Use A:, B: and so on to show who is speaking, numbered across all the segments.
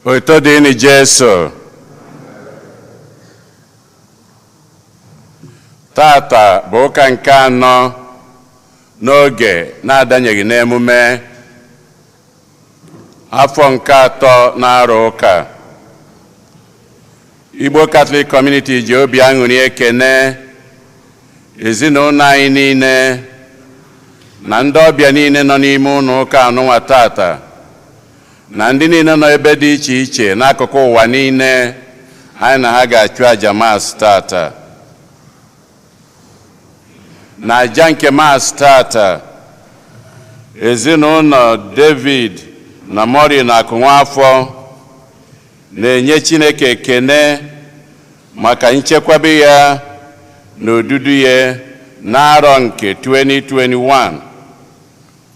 A: Oito dini Jesu. Tata bụ ụka nke anọ n'oge na-adanyeghị n'emume afọ nke atọ na-arụ ụka. Igbo Catholic Community ji obi aṅụrị ekene ezinụlọ anyị niile na ndị ọbịa niile nọ n'ime ụlọ ụka anụnwa tata na ndị niile nọ ebe dị iche iche n'akụkụ ụwa niile anyị na ha ga-achụ aja maasị tata. Na aja nke maasị tata, ezinụlọ David na Mori na Akụnwafọ na-enye Chineke ekene maka nchekwaba ya na odudu ya n'arọ nke 2021,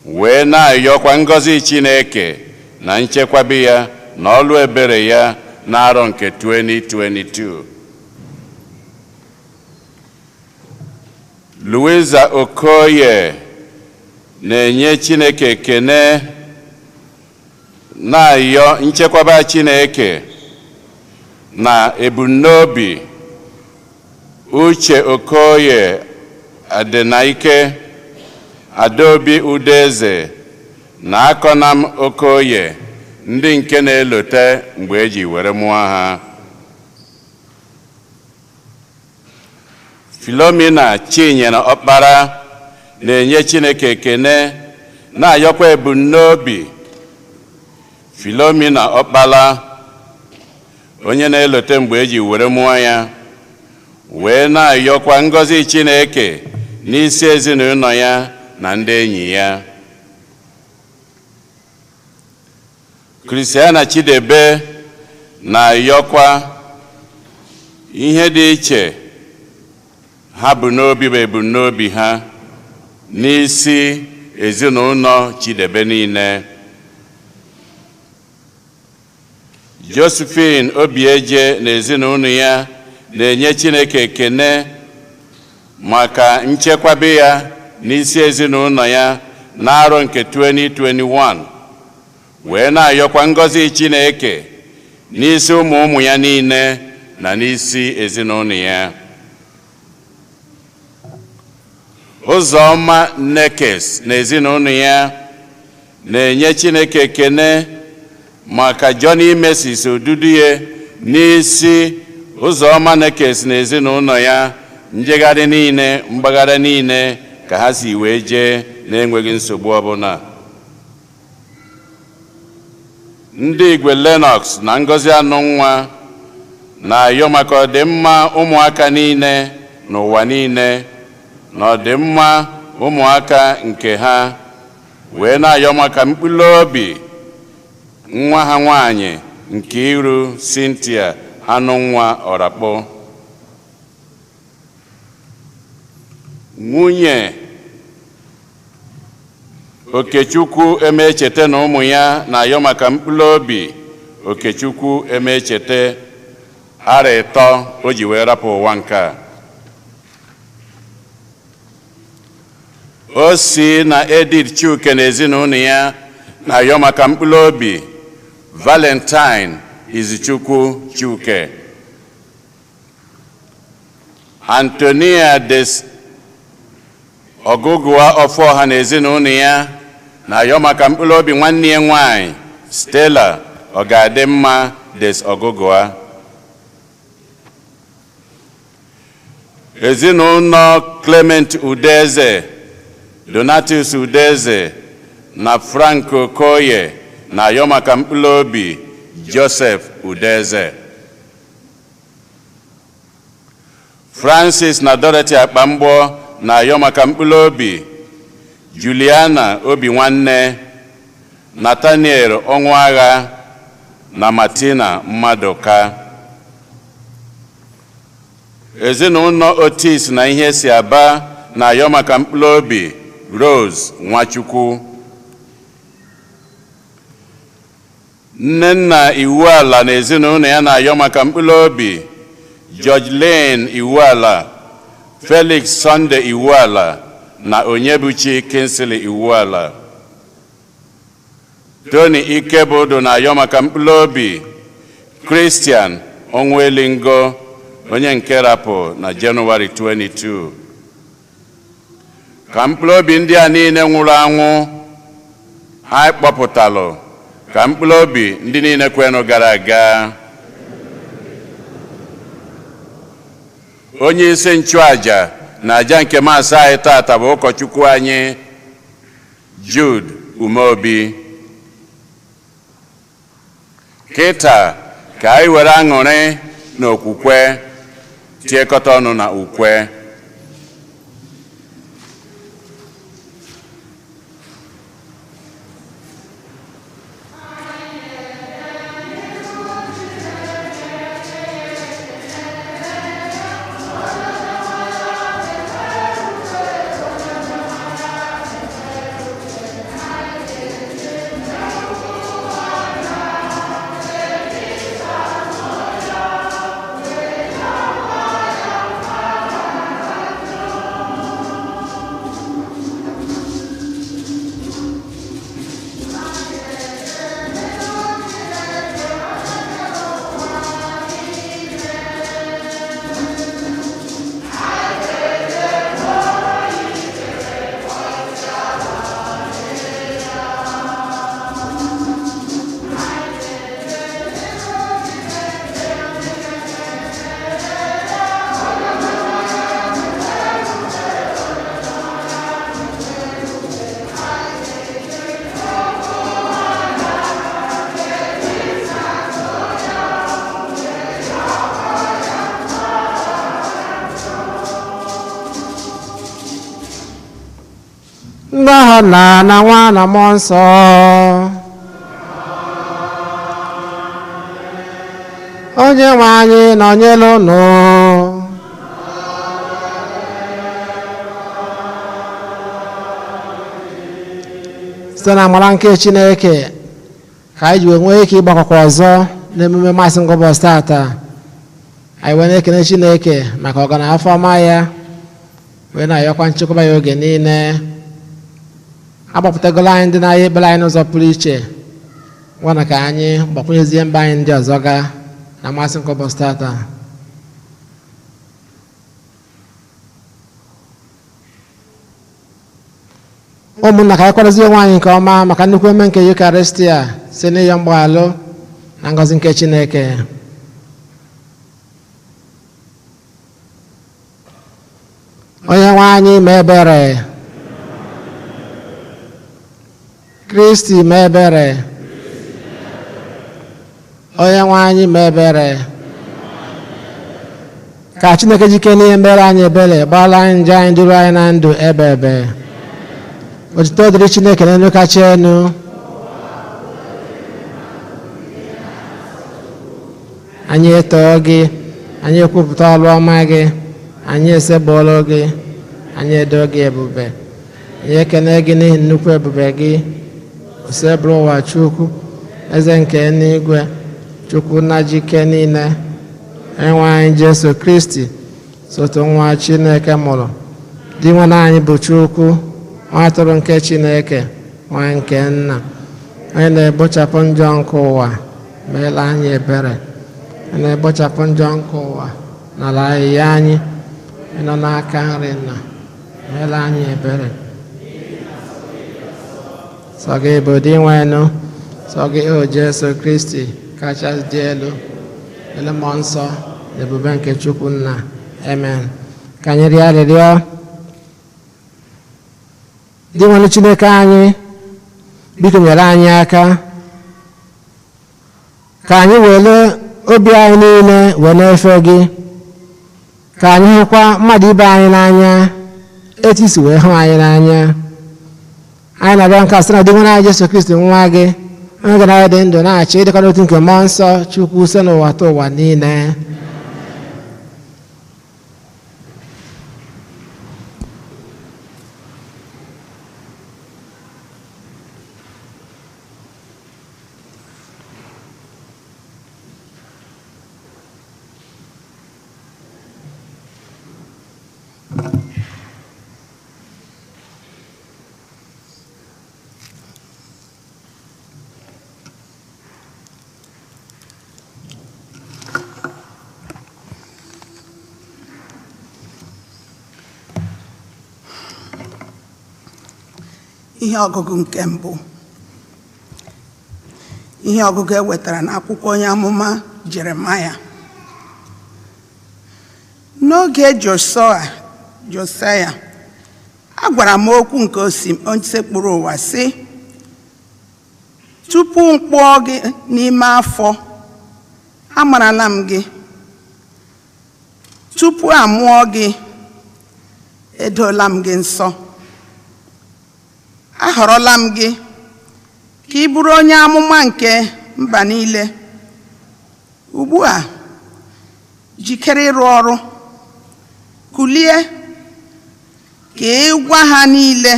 A: wee na-ayọkwa ngọzi Chineke na nchekwaba ya na ọlụ ebere ya n'arọ nke 2022. Louisa Okoye na-enye Chineke ekene na-ayọ nchekwaba Chineke na ebumnobi Uche Okoye, Adenaike, Adaobi Udeze na Akọnam Okoye, ndị nke na-elote mgbe eji were mụọ ha. Philomena Chinyere Ọkpara na-enye Chineke ekene na-ayọkwa ebumnobi Philomena Ọkpala, onye na-elote mgbe eji were mụọ ya, wee na-ayọkwa ngọzi Chineke n'isi ezinụlọ ya na ndị enyi ya. Christiana Chidebe na-ayọkwa ihe dị iche ha bụ n'obi bụ ebumnobi ha n'isi ezinụlọ Chidebe niile. Josephine Obieje na ezinụlọ ya na-enye Chineke ekene maka nchekwaba ya n'isi ezinụlọ ya n'arọ nke 2021, wee na-ayọkwa ngọzi Chineke n'isi ụmụ ya niile na n'isi ezinụlọ ya. Ụzọma Nekes na ezinụlọ ya na-enye Chineke ekene maka Johnny Mesis odudu ya n'isi Ụzọma Nekes na ezinụlọ ya, njegharị niile mgbagharị niile ka ha si wee jee na-enweghị nsogbu ọbụla. Ndị Igwe Lennox na Ngozi Anụnwa na-ayọ maka ọdịmma ụmụaka niile n'ụwa niile na ọdịmma ụmụaka nke ha, wee na-ayọ maka mkpụrụ obi nwa ha nwanyị nke iru Cynthia Anụnwa Ọrakpọ. Nwunye Okechukwu Emechete na ụmụ ya na-ayọ maka mkpụrụ obi Okechukwu Emechete ara ịtọ o ji wee rapụ ụwa nke a. O si na Edith Chuke na ezinụlọ ya na-ayọ maka mkpụrụ obi Valentine Izichukwu Chuke. Antonia Des Ọgụgụa Ọfọha na ezinụlọ ya na-ayọ maka mkpụrụ obi nwanne ya nwanyị Stella Ọgadịmma Des Ọgụgụa. Ezinụlọ Clement Udeze, Donatus Udeze na Frank Okoye na-ayọ maka mkpụrụ obi Joseph Udeze. Francis na Dorothy Akpamgbọ na-ayọ maka mkpụrụ obi Juliana Obi Nwanne, Nathaniel Ọnụagha na Martina Mmaduka. Ezinụlọ Otis na ihe si Aba na-ayọ maka mkpụrụ obi Rose Nwachukwu. Nnenna Iwuala na ezinụlọ ya na-ayọ maka mkpụrụ obi George Lane Iwuala, Felix Sunday Iwuala na Onyebuchi Kinsley Iwuala. Tony Ikebodo na-ayọ maka mkpụrụ obi Christian Onwelingo onye nke rapụ na Jenụwarị 22. Ka mkpụrụ obi ndị a niile nwụrụ anwụ anyị kpọpụtalụ ka mkpụrụ obi ndị niile kwenụ gara aga. Onye isi nchụaja na aja nke maasị anyị tata bụ ụkọchukwu anyị Jude Umeobi. Kịta ka anyị were aṅụrị na okwukwe tiekọta ọnụ na ukwe.
B: Nna na nwa na mmụọ nsọ. Onye nwe anyị nọnyere unu. Site na amara nke Chineke ka anyị ji nwee ike ịgbakọkwa ọzọ n'emume Masị Ngụbọchị tata. Anyị wee na-ekene Chineke maka ọganihu afọ ọma ya, wee na-ayọkwa nchekwaba ya oge niile. Agbapụtagolo anyị ndị na-ahịa ekpere anyị n'ụzọ pụrụ iche, nwana ka anyị gbakwunyezie mba anyị ndị ọzọ ga na Masị Ngụbọchị tata. Ụmụnna ka anyị kwadozie onwe anyị nke ọma maka nnukwu eme nke Yukaristia site n'ịyọ mgbaghalụ na ngọzi nke Chineke. Onye nwe anyị mee ebere. Kristi mee ebere. Onye nwe anyị mee ebere. Ka Chineke jike n'ihe mere anyị ebere, gbaala anyị njọ anyị, duru anyị na ndụ ebe ebe. Otuto dịrị Chineke n'elu kacha elu. Anyị etoo gị, anyị ekwupụta ọrụ ọma gị, anyị esebụọlụ gị, anyị edo gị ebube. Anyị ekene gị n'ihi nnukwu ebube gị. Osebụrụ ụwa Chukwu, eze nke n'igwe, Chukwu na jike niile, enwe anyị Jesu Kristi, sotu nwa Chineke mụrụ, di nwana anyị bụ Chukwu, nwa atụrụ nke Chineke, nwa nke nna, onye na-ebochapụ njọ nke ụwa, meela anyị ebere. Onye na-ebochapụ njọ nke ụwa n'ala ahịhịa anyị, ịnọ n'aka nri nna, meela anyị ebere. Sọ gị bụ di nwenụ, sọ gị o Jesu Kristi kachasị dị elu, ele mmụọ nsọ na ebube nke Chukwu nna. Amen. Ka anyị rịọ arịrịọ. Di nwenụ Chineke anyị, biko nyere anyị aka ka anyị were obi anyị niile wee na-efe gị, ka anyị hụkwa mmadụ ibe anyị n'anya etu isi wee hụ anyị n'anya. Anyị na-abịa nke a site na di nwanne anyị Jesu Kristi nwa gị, onye gara anyị dị ndụ na-achị ịdịkọ n'otu nke mmụọ nsọ Chukwu site n'ụwa ta ụwa niile.
C: Ihe ọgụgụ nke mbụ. Ihe ọgụgụ ewetara n'akwụkwọ onye amụma Jeremaya. N'oge Josaya, a gwara m okwu nke onye sekpuru ụwa sị, tupu m kpụọ gị n'ime afọ, amarala m gị. Tupu a mụọ gị, edola m gị nsọ. Ahọrọla m gị ka ị bụrụ onye amụma nke mba niile. Ugbu a, jikere ịrụ ọrụ, kulie ka ị gwa ha niile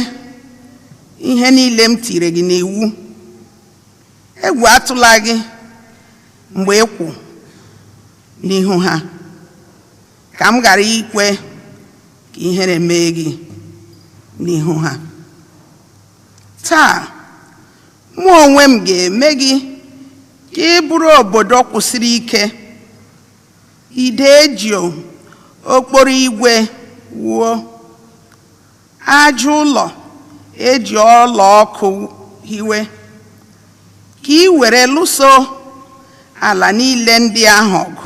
C: ihe niile m tiri gị n'iwu. Egwu atụla gị mgbe ị kwụ n'ihu ha, ka m ghara ikwe ka ihere mee gị n'ihu ha. Taa, mụ onwe m ga-eme gị ka ị bụrụ obodo kwụsiri ike, ide eji okporo igwe wuo, aja ụlọ eji ọlaọkụ hiwe, ka ị were lụso ala niile ndị ahụ ọgụ,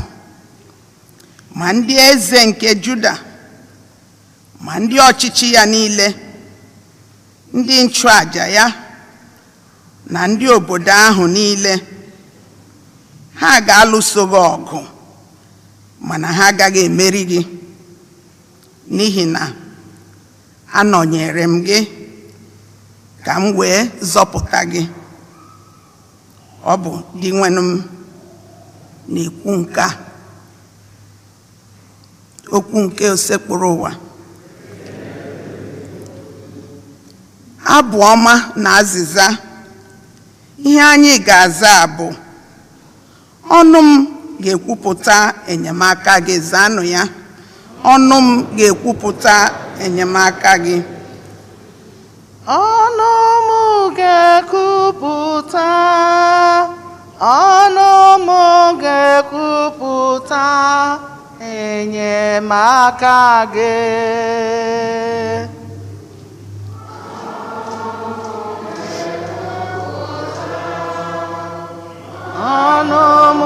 C: ma ndị eze nke Juda, ma ndị ọchịchị ya niile, ndị nchụaja ya, na ndị obodo ahụ niile. Ha ga-alụso gị ọgụ, mana ha agaghị emeri gị, n'ihi na anọnyere m gị ka m wee zọpụta gị. Ọ bụ di nwenu m na-ekwu nke a. Okwu nke osekpuru ụwa. Abụ ọma na azịza. Ihe anyị ga-aza bụ, ọnụ m ga-ekwupụta enyemaka gị. Zaanụ ya. Ọnụ m ga-ekwupụta enyemaka gị.
B: Ọnụ m ga-ekwupụta, ọnụ m ga-ekwupụta enyemaka gị. Ọnụ m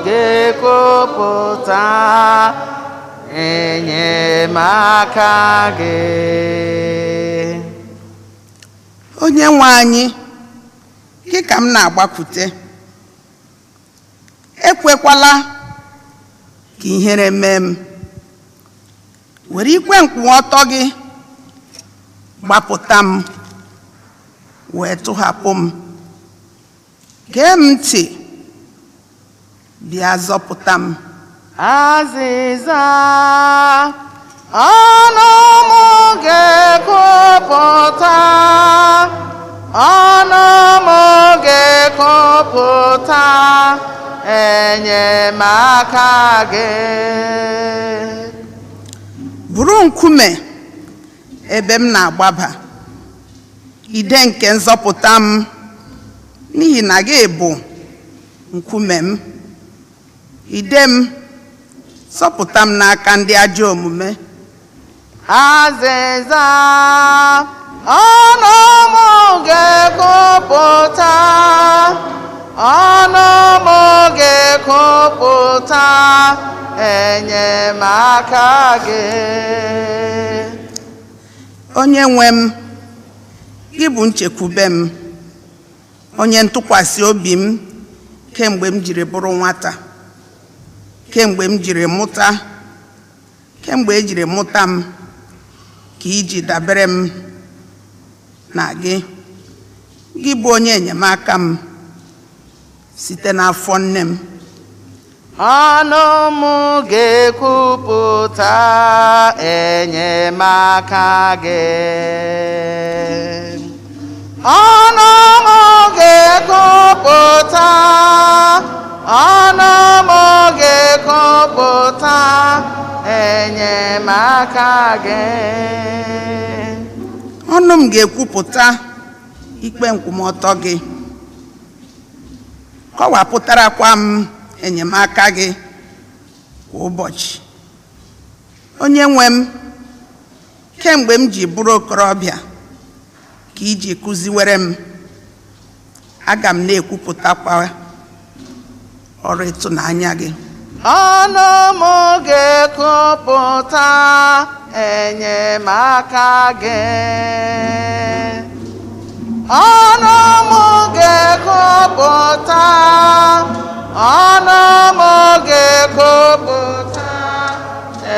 B: ga-ekwupụta enyemaka gị.
C: Onye nwe anyị, gị ka m na-agbakwute. Ekwekwala ka ihere mee m. Were ikwe nkwụọtọ gị gbapụta m, wee tụhapụ m. Gee m ntị, bịa zọpụta m.
B: Azịza. Ọnụ m ga-ekwupụta, ọnụ m ga-ekwupụta enyemaka gị.
C: Bụrụ nkume ebe m na-agbaba, ide nke nzọpụta m, n'ihi na gị bụ nkume m. Ide m, zọpụta m n'aka ndị ajọ omume.
B: Azịza. Ọnụ m ga-ekwupụta, ọnụ m ga-ekwupụta enyemaka gị.
C: Onye nwe m, gị bụ nchekwube m, onye ntụkwasị obi m kemgbe m jiri bụrụ nwata, kemgbe m jiri mụta, kemgbe e jiri mụta m, ka iji dabere m na gị. Gị bụ onye enyemaka m site n'afọ nne m.
B: Ọnụ m ga-ekwupụta enyemaka gị. Ọnụ m ga-ekwupụta, ọnụ m ga-ekwupụta enyemaka gị.
C: Ọnụ m ga-ekwupụta ikpe nkwụmọtọ gị. Kọwapụtarakwa m enyemaka gị kwa ụbọchị. Onye nwe m, kemgbe m ji bụrụ okorobịa, ka iji kụziwere m. Aga m na-ekwupụtakwa ọrụ ịtụnanya gị.
B: Ọnụ m ga-ekwupụta enyemaka gị. Ọnụ m ga-ekwupụta, ọnụ m ga-ekwupụta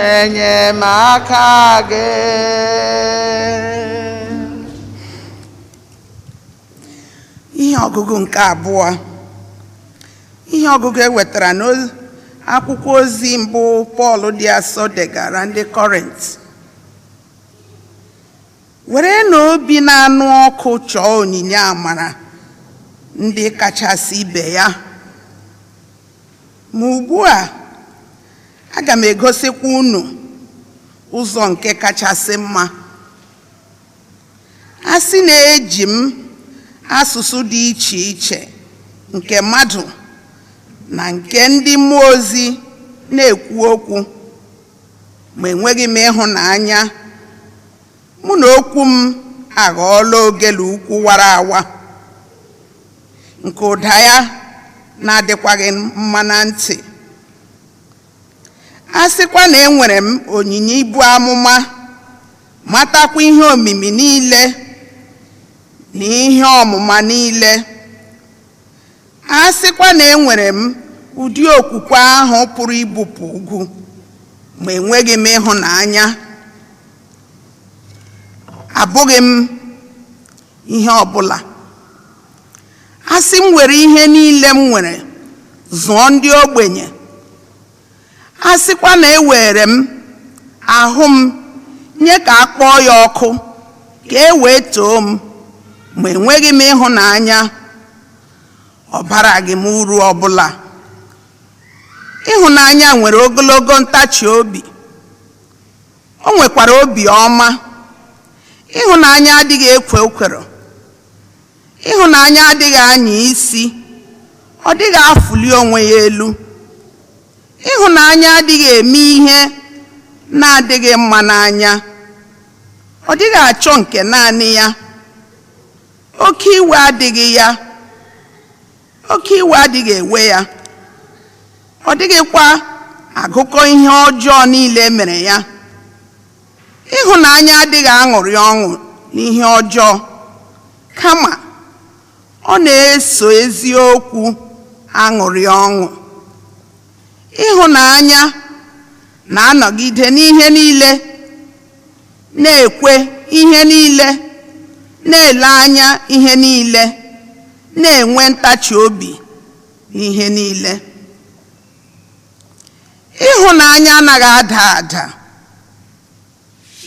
B: enyemaka gị.
C: Ihe ọgụgụ nke abụọ. Ihe ọgụgụ ewetara n'akwụkwọ ozi mbụ Pọl dị asọ degara ndị Kọrint. Were n'obi na-anụ ọkụ chọọ onyinye amara ndị kachasị ibe ya. Ma ugbu a, aga m egosikwa unu ụzọ nke kachasị mma. A sị na eji m asụsụ dị iche iche nke mmadụ na nke ndị mmụọ ozi na-ekwu okwu, ma enweghị m ịhụnanya, mụ na okwu m aghọọla ogele ukwu wara awa, nke ụda ya na-adịkwaghị mma na ntị. A sịkwa na enwere m onyinye ibu amụma, matakwa ihe omimi niile na ihe ọmụma niile. A sịkwa na enwere m ụdị okwukwe ahụ pụrụ ibupụ ugwu, ma enweghị m ịhụnanya, abụghị m ihe ọbụla. A sị m were ihe niile m nwere zụọ ndị ogbenye. A sịkwa na ewere m ahụ m nye ka a kpọọ ya ọkụ ka e wee too m, ma enweghị m ịhụnanya, ọ baraghị m uru ọbụla. Ịhụnanya nwere ogologo ntachi obi, o nwekwara obi ọma. Ịhụnanya adịghị ekwe ekworo. Ịhụnanya adịghị anya isi, ọ dịghị afụli onwe ya elu. Ịhụnanya adịghị eme ihe na-adịghị mma n'anya, ọ dịghị achọ nke naanị ya. Oke iwe adịghị ya, oke iwe adịghị ewe ya, ọ dịghịkwa agụkọ ihe ọjọọ niile mere ya. Ịhụnanya adịghị aṅụrị ọṅụ n'ihe ọjọọ, kama ọ na-eso eziokwu aṅụrị ọṅụ. Ịhụnanya na-anọgide n'ihe niile, na-ekwe ihe niile, na-ele anya ihe niile, na-enwe ntachi obi n'ihe niile. Ịhụnanya anaghị ada ada.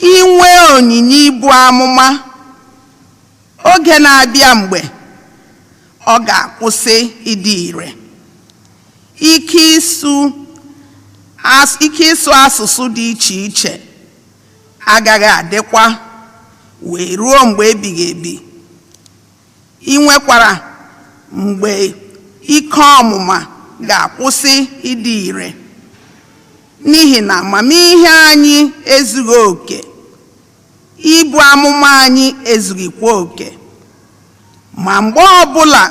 C: Inwe onyinye ibu amụma, oge na-abịa mgbe ọ ga-akwụsị ịdị ire. Ike ịsụ asụsụ dị iche iche agaghị adịkwa wee ruo mgbe ebighị ebi. Ị nwekwara mgbe ike ọmụma ga-akwụsị ịdị ire, n'ihi na amamihe anyị ezughị oke, ibu amụma anyị ezughịkwa oke. Ma mgbe ọbụla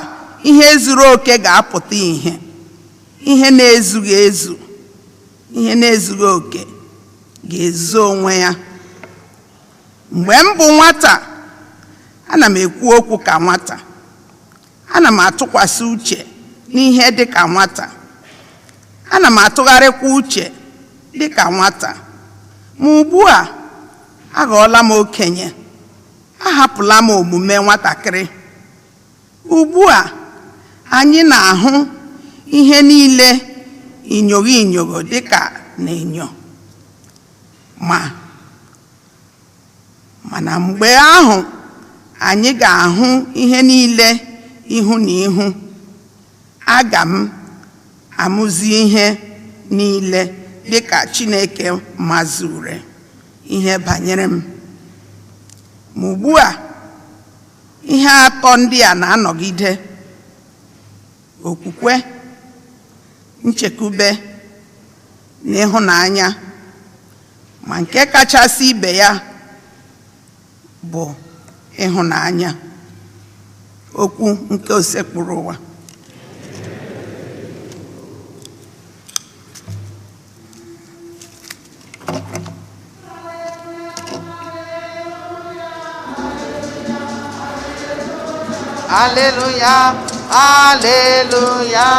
C: ihe zuru oke ga-apụta ihe, ihe na-ezughị ezu, ihe na-ezughị oke ga-ezo onwe ya. Mgbe m bụ nwata, ana m ekwu okwu ka nwata, ana m atụkwasị uche n'ihe dị ka nwata, ana m atụgharịkwa uche dị ka nwata. Ma ugbu a aghọọla m okenye, ahapụla m omume nwatakịrị. Ugbu a anyị na-ahụ ihe niile inyogo inyogo dịka na-enyo, mana mgbe ahụ anyị ga-ahụ ihe niile ihu na ihu. Aga m amụzi ihe niile dịka Chineke mazuru ihe banyere m. Ma ugbu a ihe atọ ndị a na-anọgide: okwukwe, nchekwube na ịhụnanya. Ma nke kachasị ibe ya bụ ịhụnanya. Okwu nke osekpụrụ ụwa.
D: Hallelujah, hallelujah,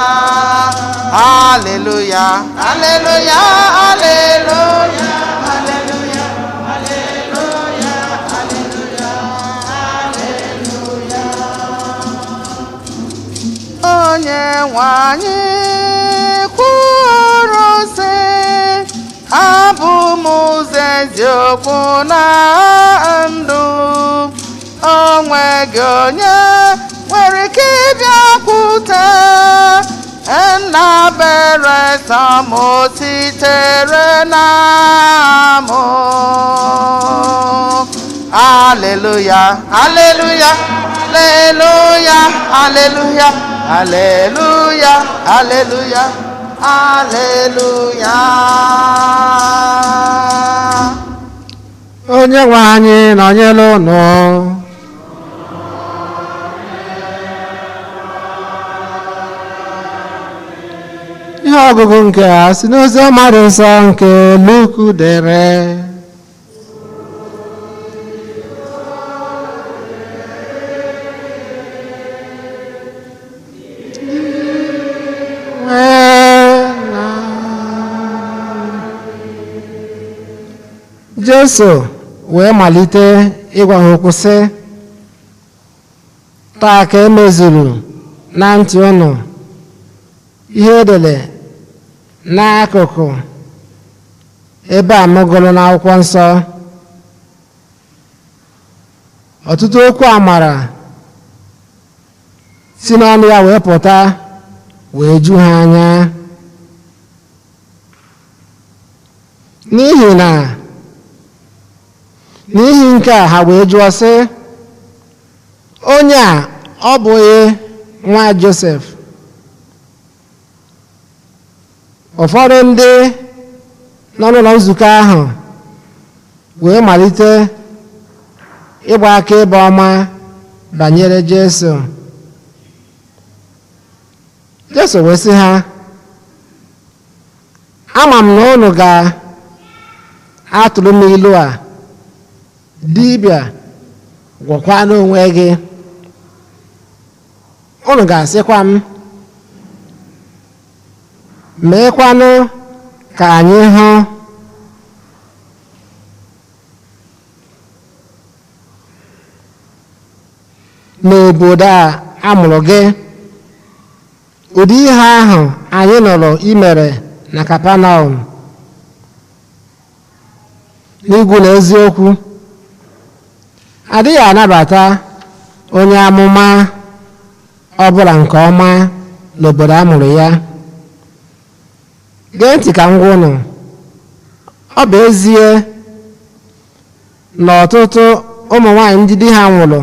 D: hallelujah, hallelujah, hallelujah, hallelujah, hallelujah, hallelujah. Onye nwe anyị kwuru sị, abụ m ụzọ eziokwu na ndụ. O nweghị onye nwere ike ịbịakwute nna bere samo sitere na mụ. Hallelujah, hallelujah, hallelujah, hallelujah, hallelujah, hallelujah, hallelujah.
B: Onye nwe anyị nọnyere unu. Ihe ọgụgụ nke a si n'ozi mmadụ nsọ nke Luku dere. Jesu wee malite ịgwa ha okwu sị, taa ka emezuru na ntị unu ihe edere n'akụkụ ebe a m gụrụ n'akwụkwọ nsọ. Ọtụtụ okwu amara si n'ọnụ ya wee pụta wee ju ha anya, n'ihi nke a ha wee jụọ sị, onye a ọ bụghị nwa Josef? Ụfọdụ ndị nọ n'ụlọ nzukọ ahụ wee malite ịgba akaebe ọma banyere Jesu. Jesu wee sị ha, ama m na unu ga-atụrụ m ilu a, dibịa gwọkwa n'onwe gị. Unu ga-asịkwa m, meekwanụ ka anyị hụ. N'obodo a amụrụ gị, ụdị ihe ahụ anyị nọrọ imere na Kapanọm. N'igwu na eziokwu, adịghị anabata onye amụma ọbụla nke ọma n'obodo amụrụ ya. Gee ntị ka m gwa unu, ọ bụ ezie na ọtụtụ ụmụ nwanyị ndị di ha nwụrụ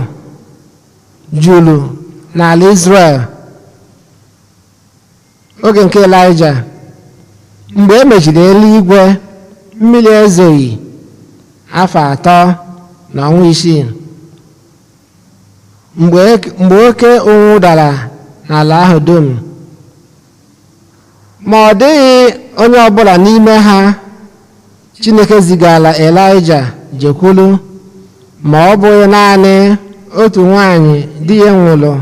B: juru n'ala Izrel oge nke Elaịja, mgbe e mechiri eluigwe, mmiri ezoghị afọ 3 na ọnwa 6. Mgbe oke ụnwụ dara n'ala ahụ dum, ma ọ dịghị onye ọbụla n'ime ha Chineke zigara Elaịja jekwuru, ma ọ bụghị naanị otu nwanyị di ya nwụrụ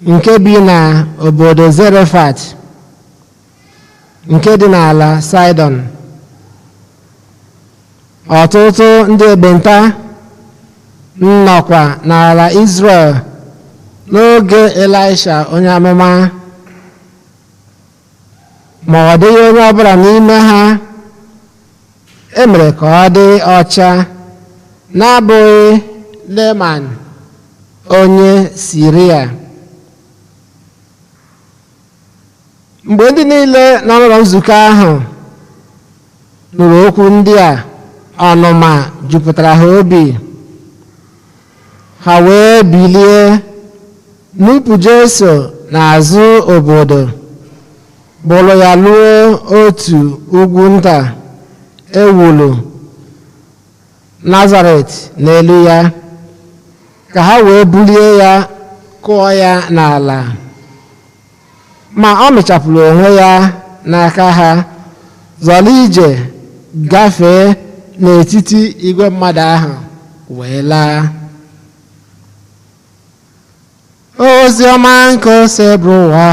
B: nke bi na obodo Zarefat nke dị n'ala Saịdọn. Ọtụtụ ndị ekpenta nnọkwa n'ala Izrel n'oge Elisha onye amụma, ma ọ dịghị onye ọbụla n'ime ha emere ka ọ dị ọcha n'abụghị Neman onye Siria. Mgbe ndị niile nọ n'ụlọ nzukọ ahụ nụrụ okwu ndị a, ọnụma jupụtara ha obi. Ha wee bilie nupụ Jesu n'azụ obodo, bụrụ ya ruo otu ugwu nta ewulu Nazaret n'elu ya. ka ha wee bulie ya kụọ ya n'ala, ma ọ mịchapụrụ onwe ya n'aka ha zọrọ ije gafee n'etiti igwe mmadụ ahụ wee laa. Ozi ọma nke ose bụrụ ụwa.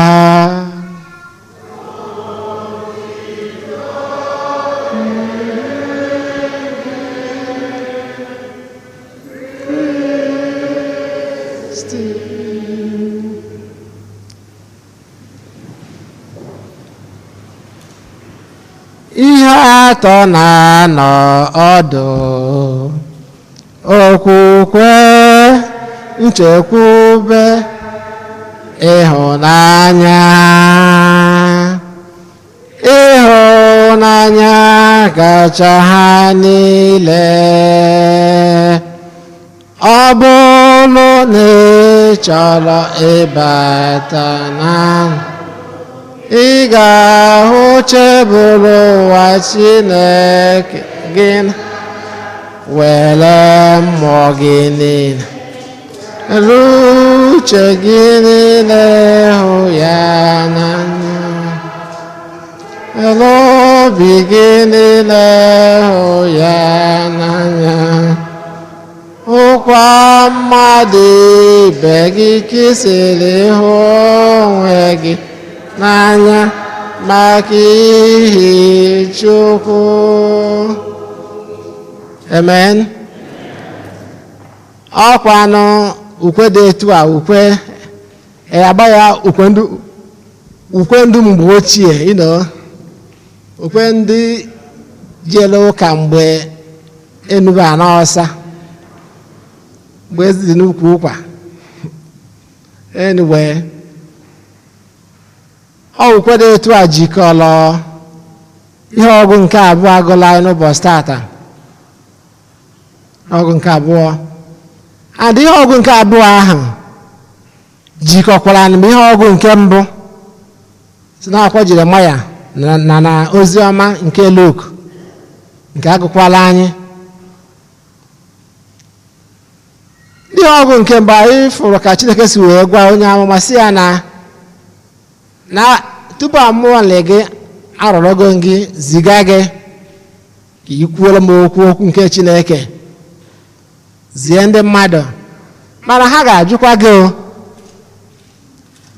B: Ihe atọ na-anọ ọdụ: okwukwe, nchekwube, ịhụnanya. Ịhụnanya kacha ha niile. Ọ bụrụ na ị chọrọ ịbata na ị ga-ahụ cheburu ụwa Chineke gị were mmụọ gị niile, uche gị niile hụ ya n'anya, obi gị niile hụ ya n'anya, hụkwa mmadụ ibe gị ka ị siri hụ onwe gị n'anya maka ihi Chukwu. Amen. Ọkwanụ ukwe dị etu a, ukwe agba ya ukwe ndụ mgbe ochie, ukwe ndị jere ụka mgbe enuba n'ọsa, mgbe ezi n'ukwu ụkwa. Anyway, ukwe dị etu a jikọrọ ihe ọgụ nke abụọ agụla anyị n'ụbọchị tata. Ọgụ nke abụọ adị ihe ọgụ nke abụọ ahụ jikọkwara na ihe ọgụ nke mbụ si n'akwụkwọ Jeremaya na ozi ọma nke Luk nke agụkwala anyị. Ihe ọgụ nke mbụ anyị fụrụ ka Chineke si wee gwa onye amụma si ya na tupu amụọ nle gị arọrọgo gị ziga gị ka ị kwuola m okwu nke Chineke, zie ndị mmadụ, mana ha ga-ajụkwa gị.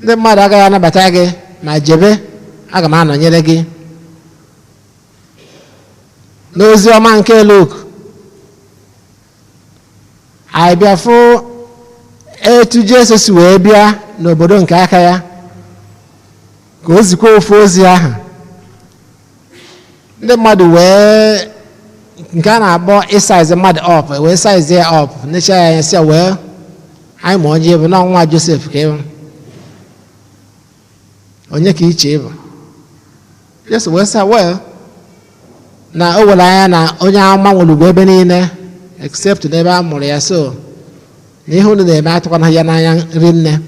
B: Ndị mmadụ agaghị anabata gị, ma jebe, aga m anọnyere gị. N'ozi ọma nke Luk anyị bịa fụ etu Jesu si wee bịa n'obodo nke aka ya, ka o zikwa ofu ozi ahụ. Ndị mmadụ wee nke a na-akpọ ịsaizi mmadụ ọp, wee saizi ya ọp, necha ya anya si wee anyị ma onye bụ n'ọnwa Josef ka ịbụ onye ka iche ịbụ. Jesu wee sị wee na o were anya na onye amụma nwere ugwu ebe niile except n'ebe a mụrụ ya, so na ihe unu na-eme atụkwana ya n'anya rinne.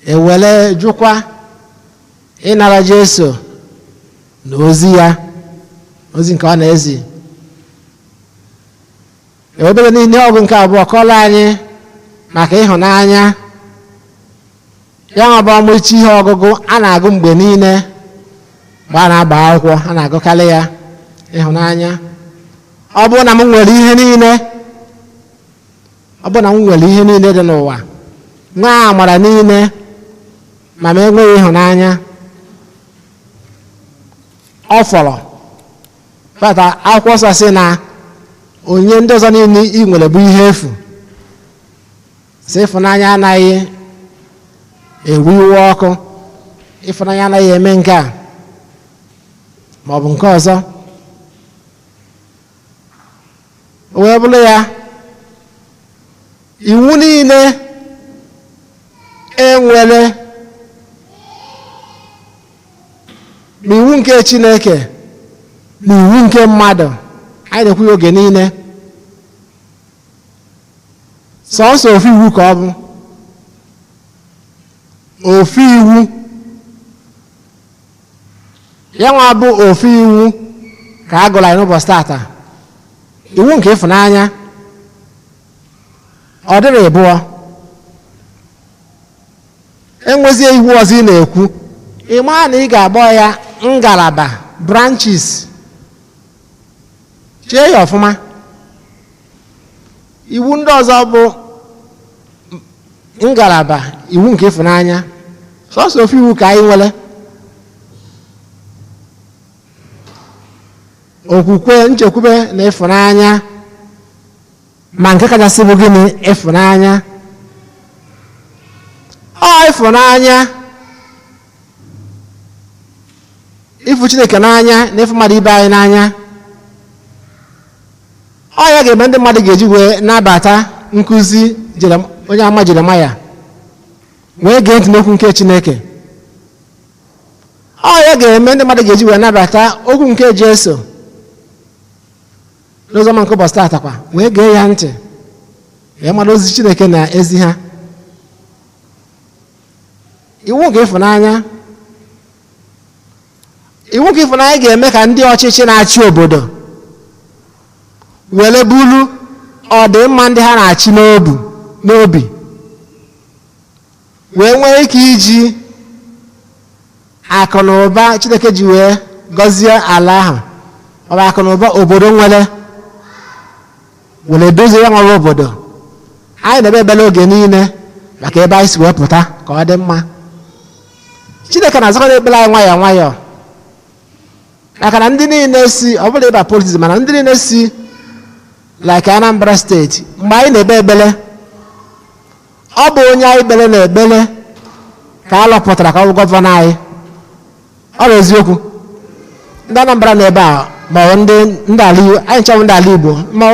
B: Ewere jụkwa ịnara Jesu na ozi ya, ozi nke ọ na-ezi. Ewebere n'ihe ọgụ nke abụọ kọrọ anyị maka ịhụnanya ya. Bụ ọmụchi ihe ọgụgụ a na-agụ mgbe niile mgbe a na-agba akwụkwọ, a na-agụkarị ya ịhụnanya. Ọ bụrụ na m nwere ihe niile, ọ bụrụ na m nwere ihe niile dị n'ụwa, nwa amara niile, ma m enweghị ịhụnanya, ọ fọrọ. Fata akwụkwọ nsọ sị na onye ndị ọzọ niile ị nwere bụ ihe efu. Sị ịfụnanya anaghị ewu iwe ọkụ, ịfụnanya anaghị eme nke a ma ọ bụ nke ọzọ. O wee bụrụ ya, iwu niile enwere ma iwu nke Chineke na iwu nke mmadụ, anyị na-ekwu oge niile, sọọsọ ofu iwu ka ọ bụ. Ofu iwu ya nwa bụ ofu iwu ka a gụrụ anyị n'ụbọchị tata, iwu nke ịfụnanya. ọ dịrị ịbụọ enwezie iwu ọzọ ị na-ekwu ị maa na ị ga-agbọ ya ngalaba branches chee ya ọfụma. Iwu ndị ọzọ bụ ngalaba iwu nke ịfụnanya sọsọ ofu iwu ka anyị nwere okwukwe nchekwube na ịfụnanya ma nke kachasị bụ gịnị ịfụnanya ọ ịfụnanya ịfụ Chineke n'anya na ịfụ mmadụ ibe anyị n'anya ọ ya ga-eme ndị mmadụ ga-eji wee nabata nkụzi onye ama Jeremaya wee gee ntị n'okwu nke Chineke. Ọ ya ga-eme ndị mmadụ ga-eji wee nabata okwu nke Jesu n'ụzọma nke ụbọchị taata kwa wee gee ya ntị ya mara ozi Chineke na ezi ha. Iwu nke ịfụnanya ga-eme ka ndị ọchịchị na-achị obodo were buru ọdịmma ndị ha na-achị n'obi wee nwee ike iji akụ na ụba Chineke ji wee gọzie ala ahụ ọ bụ akụ na ụba obodo were dozie ya nwere obodo. Anyị na-ebe ebele oge niile maka ebe anyị si wee pụta ka ọ dị mma. Chineke na-azọkọta ekpere anyị nwayọọ nwayọọ maka na ndị niile si ọ bụla ịba politiks mana ndị niile si like Anambra steeti mgbe anyị na-ebe ekpere ọ bụ onye anyị kpere na ekpere ka a lọpụtara ka ọ bụ gọvanọ anyị. Ọ bụ eziokwu ndị Anambra na ebe a ma ọ ndị ala Igbo anyị nchọbụ ndị ala Igbo ma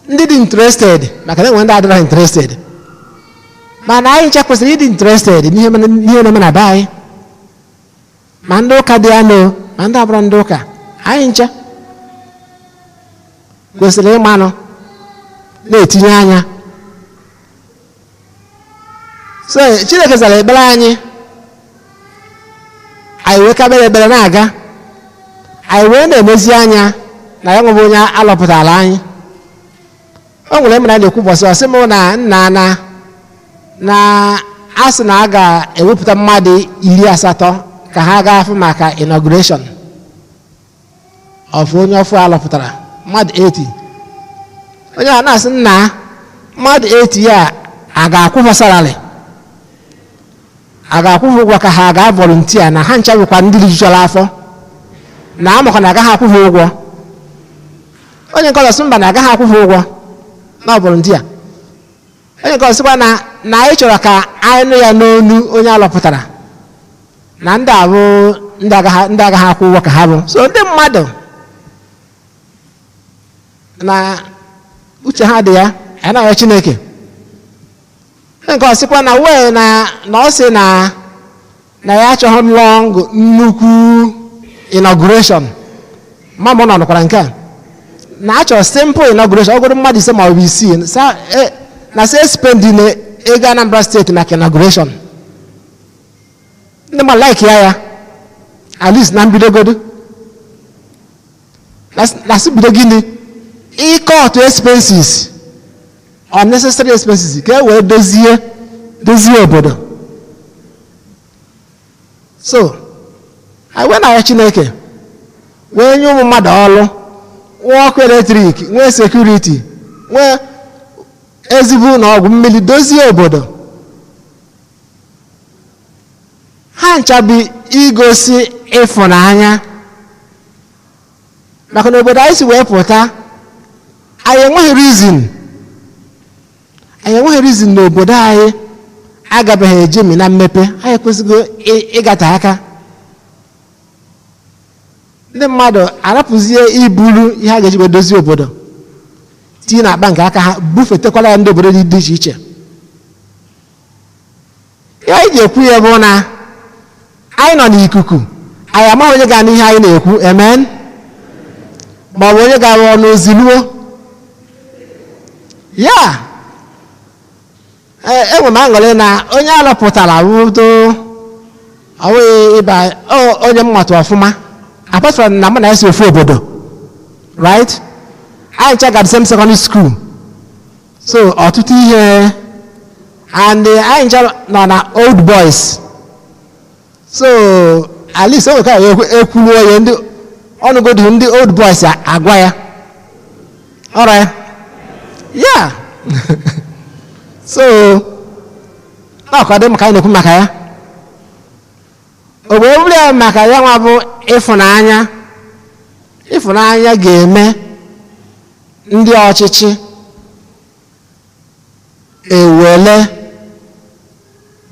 B: ndị dị interested maka na enwe ndị adịrọ interested mana anyị ncha kwesịrị ịdị interested n'ihe na-eme na be anyị ma ndị ụka dị anụ ma ndị abụrụ ndị ụka anyị ncha kwesịrị ịmanụ na-etinye anya. So Chineke zara ekpere anyị wee kabere ekpere na-aga anyị wee na-emezi anya na ya nwebụ onye alọpụtara anyị. O nwere mere na-ekwu ụbọchị ọsị m na asị na a ga-ewepụta mmadụ 80 ka ha gaa afọ maka inauguration of onye ọfụ alọpụtara mmadụ 80. Onye a na-asị nna mmadụ 80 ya a ga-akwụfọ salary a ga-akwụfọ ụgwọ ka ha ga volunteer na ha ncha bụkwa ndị rijuchara afọ na amakwa na agaghị akwụfọ ụgwọ. Onye nke ọzọ sị mba na agaghị akwụfọ ụgwọ na volunteer. Onye nke ọzọ sịkwa na anyị chọrọ ka anyị nụ ya n'onu onye alọpụtara na ndị abụ ndị agaghị akwụ ụgwọ ka ha bụ. So ndị mmadụ na uche ha dị ya anaghị Chineke. Nke ọ sịkwa na wee na ọ sị na ya achọghị nnukwu inauguration ma mụ nọkwara nke a na achọrọ simple inauguration ọ gụrụ mmadụ 5 ma ọ bụ 6 na say spendi na ego Anambra steeti maka inauguration. Ndị mmadụ like ya at least na mbidogodo na si bido gịnị ịkọtụ expenses unnecessary expenses ka e wee dozie obodo. So anyị wee na-arịọ Chineke wee nye ụmụ mmadụ ọrụ nwee ọkụ eletrik nwee sekuriti nwee ezigbo na ọgwụ mmiri dozie obodo. Ha ncha bụ igosi ịfụnanya maka na obodo anyị si wee pụta anyị enweghị reason na obodo anyị agabeghị ejemi na mmepe. Anyị kwesịgo ịgate aka. Ndị mmadụ arapụzie iburu ihe a ga-eji dozie obodo tinye na akpa nke aka ha bufetekwala ya ndị obodo dị iche iche. Ya anyị ga-ekwu ya bụ na anyị nọ n'ikuku anyị amaghị onye ga-anụ ihe anyị na-ekwu amen ma ọ bụ onye ga-arụ ọnụ ozi luo ya. Enwe m aṅụrị na onye alọpụtara wụdo ọwụghị ịba onye mmatụ ọfụma apart from na mụ na esi ofu obodo right. Anyị ncha gara same secondary school so ọtụtụ ihe and anyị nọ na old boys so at least o ka ekwuo ya ndị ọnụgodu ndị old boys agwa ya alright yeah so ọkọdị maka anyị na-ekwu maka ya ogbe obere ya maka ya nwa bụ ịfụnanya ga-eme ndị ọchịchị ewele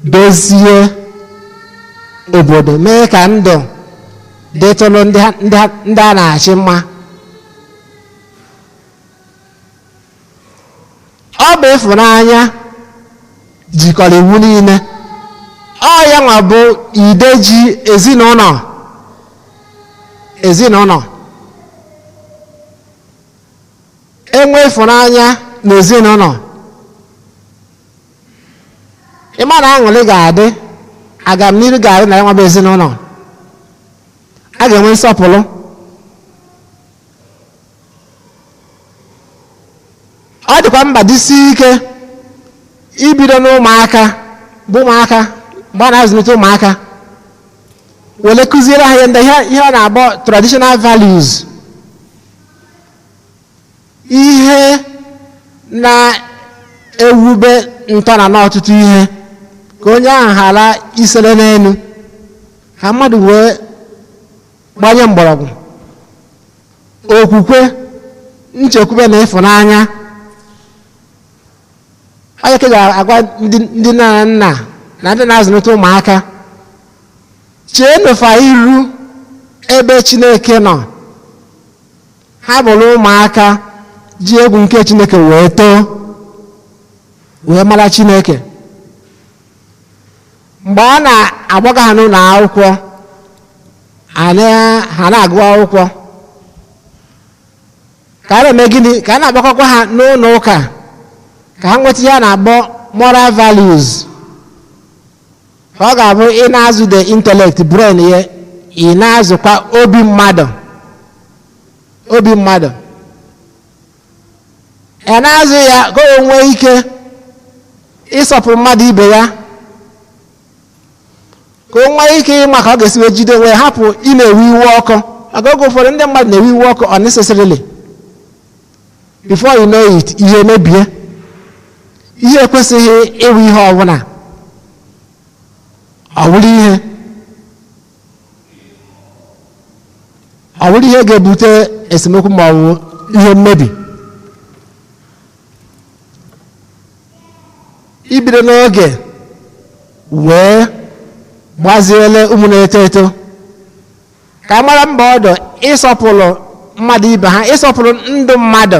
B: dozie obodo mee ka ndụ dịtụlụ ndị a na-achị mma ọ bụ ịfụnanya jikọrọ iwu niile ọ ya nwa bụ ide ji ezinụlọ enwe ịfụnanya n'ezinụlọ ịma na aṅụrị ga-adị agamnihu ga-adị na ya nwa bụ ezinụlọ a ga-enwe nsọpụrụ ọ dịkwa mba dịsi ike ibido n'ụmụaka bụ ụmụaka mgbe a na-azụlite ụmụaka were kụziere ha ihe ọ na-akpọ traditional values ihe na-ewube ntọala n'ọtụtụ ihe ka onye ahụ ghara isere n'elu ka mmadụ wee gbanye mgbọrọgwụ okwukwe nchekwube na ịfụnanya onye ka ga-agwa ndị nne na nna na ndị na-azụlite ụmụaka chee n'ofe iru ebe Chineke nọ ha bụrụ ụmụaka ji egwu nke Chineke wee too wee mara Chineke mgbe ọ na-agbaga ha n'ụlọ akwụkwọ ha na-agụ akwụkwọ ka a na-eme gịnị ka a na-agbakọkwa ha n'ụlọ ụka ka ha nweta ihe a na-akpọ moral values ka ọ ga-abụ ị na-azụ the intellect brain ya ị na-azụkwa obi mmadụ ị na-azụ ya ka o nwee ike ịsọpụrụ mmadụ ibe ya ka o nwee ike ịma ka ọ ga-esi wee jide wee hapụ ị na-ewe iwe ọkụ maka oge ụfọdụ ndị mmadụ na-ewe iwe ọkụ unnecessarily before you know it ihe mebie ihe ekwesịghị ịwụ ihe ọbụla ọ bụrụ ihe ga-ebute esemokwu ma ọ bụ ihe mmebi ibido n'oge wee gbaziele ụmụ na-eto eto ka a mara mba ọdụ ịsọpụrụ mmadụ ibe ha ịsọpụrụ ndụ mmadụ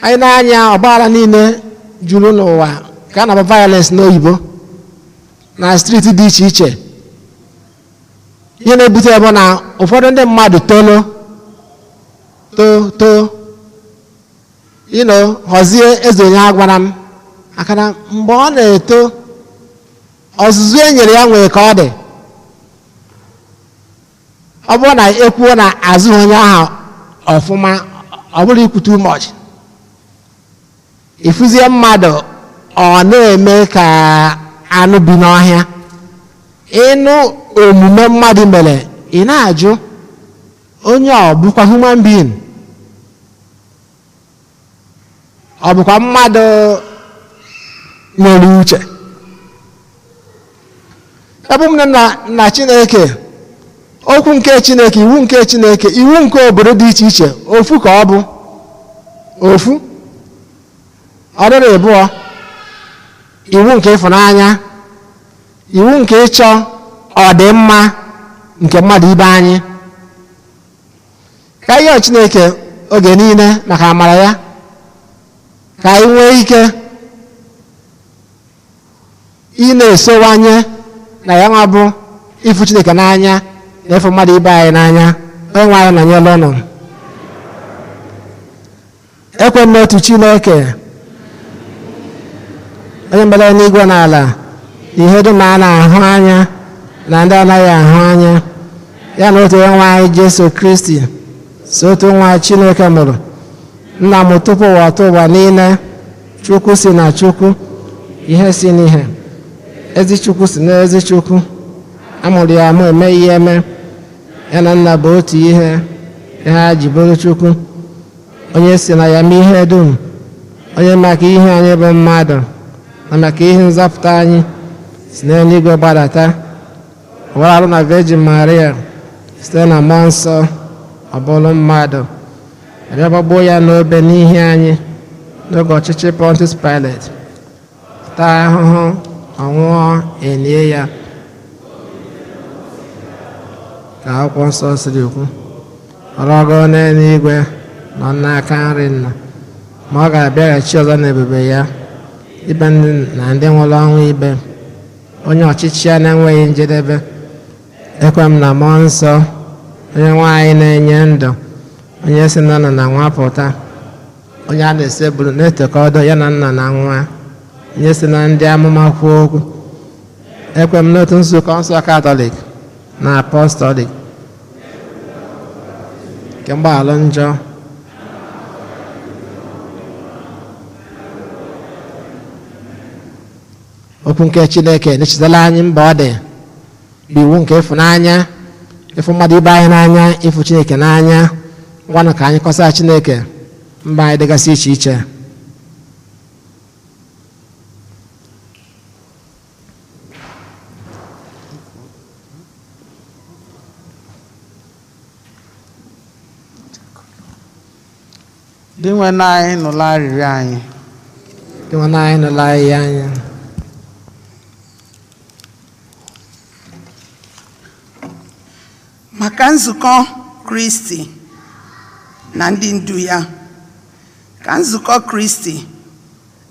B: anyị na-anya ọgbaghara niile juru n'ụwa ka a na-akpọ violence n'oyibo na steeti dị iche iche ihe na-ebute ebe na ụfọdụ ndị mmadụ too họzie eze onye agwara m aka na mgbe ọ na-eto ọzụzụ e nyere ya nwere ka ọ dị ọ bụrụ na ekwuo na azụ onye ahụ ọfụma ọ bụrụ ikwu too much ifuzie mmadụ ọ na-eme ka anụ bi n'ọhịa ịnụ omume mmadụ mere ị na-ajụ onye ọ bụkwa human being ọ bụkwa mmadụ nwere uche ebe ụmụnne na Chineke okwu nke Chineke iwu nke Chineke iwu nke obodo dị iche iche ofu ka ọ bụ ofu ọ dịrị ịbụọ iwu nke ịfụnanya iwu nke ịchọ ọdịmma nke mmadụ ibe anyị ka ihe Chineke oge niile maka amara ya ka anyị nwee ike ị na-esowanye na ya nwa bụ ịfụ Chineke n'anya na ịfụ mmadụ ibe anyị n'anya onye nwe anyị nọnyere ọnụ ekwe n'otu Chineke onye mere n'igwe n'ala ihe dum a na-ahụ anya na ndị anaghị ahụ anya ya na otu onye nwe anyị Jesu Kristi so otu nwa Chineke mụrụ nna m tupu ụwa tụ ụwa niile, Chukwu si na Chukwu, ihe si n'ihe, ezi Chukwu si n'ezi Chukwu, amụrụ ya amụ eme ihe eme, ya na nna bụ otu ihe ha ji bụrụ Chukwu, onye si na ya mee ihe dum, onye maka ihe anyị bụ mmadụ na maka ihe nzọpụta anyị si n'eluigwe gbadata, were arụ na Virgin Maria site na mmụọ nsọ ọ bụrụ mmadụ, bịa gbagbuo ya n'obe n'ihi anyị n'oge ọchịchị Pontius Pilate, taa ahụhụ, ọnwụọ, elie ya ka akwụkwọ nsọ siri kwu, ọrọgọ n'eluigwe nọ n'aka nri nna, ma ọ ga-abịaghachi ọzọ n'ebube ya ibe ndị na ndị nwụrụ ọnwụ ibe, onye ọchịchị ya na-enweghị njedebe. Ekwe m na mmụọ nsọ, onye nwaanyị na-enye ndụ, onye si na nna na nwa pụta, onye a na-eseburu na-etekọ ọdụ ya na nna na nwa, onye si na ndị amụma kwuo okwu. Ekwe m n'otu nzukọ nsọ Katọlik na Apọstọlik nke mgbaghara njọ, okwu nke Chineke na-echetala anyị mba ọ dị bụ iwu nke ịfụnanya, ịfụ mmadụ ibe anyị n'anya, ịfụ Chineke n'anya. Ngwanụ ka anyị kọsaa Chineke mba anyị dịgasị iche iche.
D: Dị nwe na anyị nụla arịrịọ anyị.
B: Dị nwe na anyị nụla ahịhịa anyị.
C: Maka nzukọ Kristi na ndị ndu ya, ka nzukọ Kristi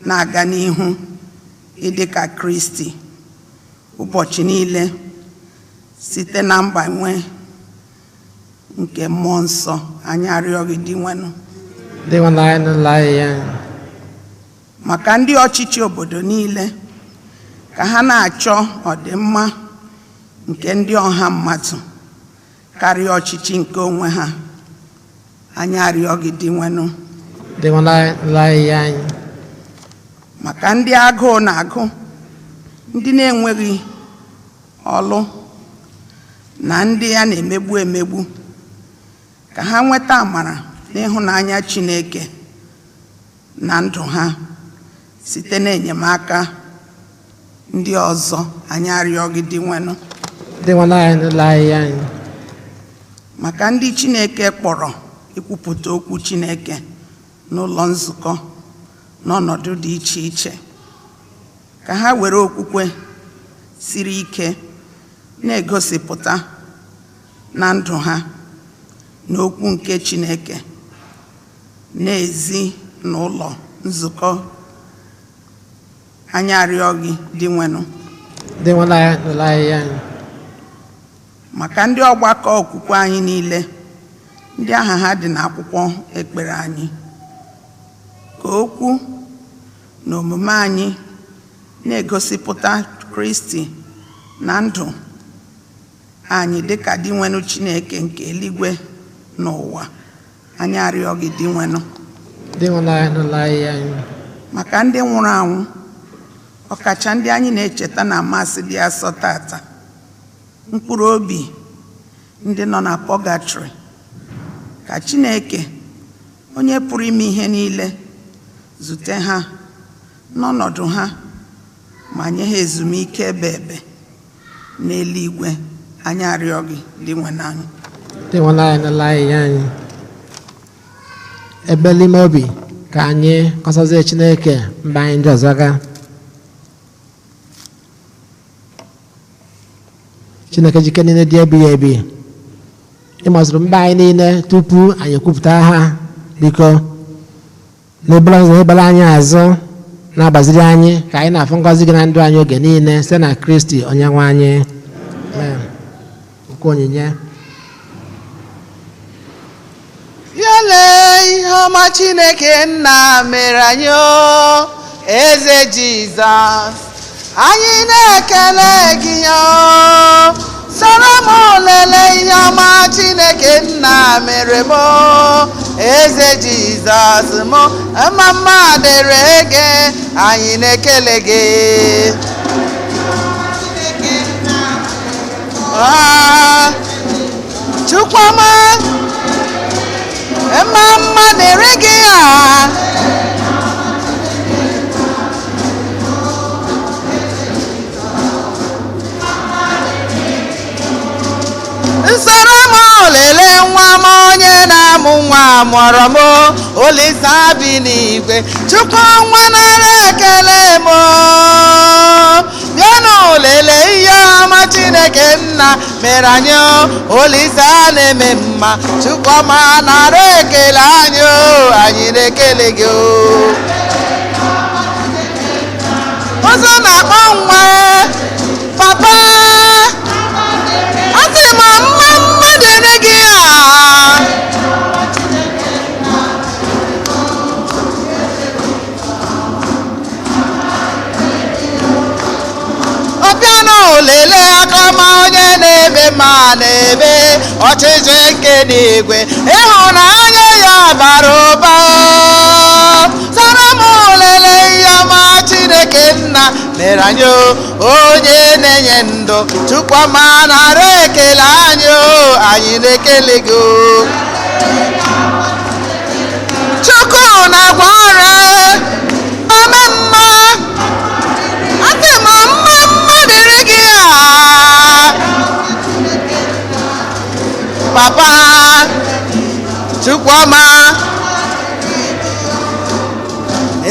C: na-aga n'ihu ịdị ka Kristi ụbọchị niile site na mgbanwe nke mmụọ nsọ, anyị arịọ gị dị nwenụ.
B: Dị nwe na anyị nụla ahịhịa anyị.
C: Maka ndị ọchịchị obodo niile, ka ha na-achọ ọdịmma nke ndị ọha mmadụ karịa ọchịchị nke onwe ha, anyị arịọ gị dị nwenụ.
B: Dị nwe na anyị nụla ahịhịa anyị.
C: Maka ndị agụụ na-agụ, ndị na-enweghị ọlụ na ndị ya na-emegbu emegbu, ka ha nweta amara na ịhụnanya Chineke na ndụ ha site n'enyemaka ndị ọzọ, anyị arịọ gị dị nwenụ.
B: Dị nwe na anyị nụla ahịhịa anyị.
C: Maka ndị Chineke kpọrọ ikwupụta okwu Chineke n'ụlọ nzukọ n'ọnọdụ dị iche iche, ka ha were okwukwe siri ike na-egosipụta na ndụ ha n'okwu nke Chineke n'ezi n'ụlọ nzukọ, anyị arịọ gị dị nwenụ.
B: Dị nwe na anyị nụla ahịhịa anyị.
C: Maka ndị ọgbakọ okwukwe anyị niile, ndị aha ha dị n'akwụkwọ ekpere anyị, ka okwu na omume anyị na-egosipụta Kristi na ndụ anyị dịka dị nwenụ Chineke nke eluigwe n'ụwa, anyị arịọ gị dị nwenụ.
B: Dị nwe na anyị nụla ahịhịa anyị.
C: Maka ndị nwụrụ anwụ, ọkacha ndị anyị na-echeta na amasị dị asọ tata, mkpụrụ obi ndị nọ na pọgatrị, ka Chineke onye pụrụ ime ihe niile zute ha n'ọnọdụ ha ma nye ha ezumike ebe ebe n'eluigwe, anyị arịọ gị dị nwe na anyị.
B: Dị nwe na anyị nụla ahịhịa anyị. Ebe n'ime obi ka anyị kọsazie Chineke mba anyị ndị ọzọ ga. Chineke jike niile dị ebighị ebi, ịmazụrụ mba anyị niile tupu anyị ekwupụta ha, biko n'ebere ụzọ ebere anyị azụ na-agbaziri anyị ka anyị na-afụ ngọzi gị na ndụ anyị oge niile site na Kristi onye nwe anyị. Okwu onyinye.
D: Ya lee ihe ọma Chineke nna mere anyị, o eze Jizọs, anyị na-ekele gị, o soro m lelee ihe ọma Chineke nna mere m eze Jizọs m mma dịrị gị anyị na-ekele gị Chukwuma mma dịrị gị nsoro m lelee nwa m onye na-amụ nwa mụrụ m Olisa bi n'igwe Chukwu nwa nara ekele m bịanụ lelee ihe ọma Chineke nna mere anyị Olisa na-eme mma Chukwuma nara ekele anyị anyị na-ekele gị ọzọ na-akpọ nwa papa asị m mma dịrị gị ọbịanụ lelee aka ọma onye na-eme ma na-eme ọchịchị nke n'igwe ịhụnanya ya bara ụba sara m lelee ihe ọma Chineke nna mere anyị onye na-enye ndụ Chukwuma nara ekele anyị anyị na-ekele gị Chukwu na-agwa ọrịa ome mma asị m mma dịrị gị papa Chukwuma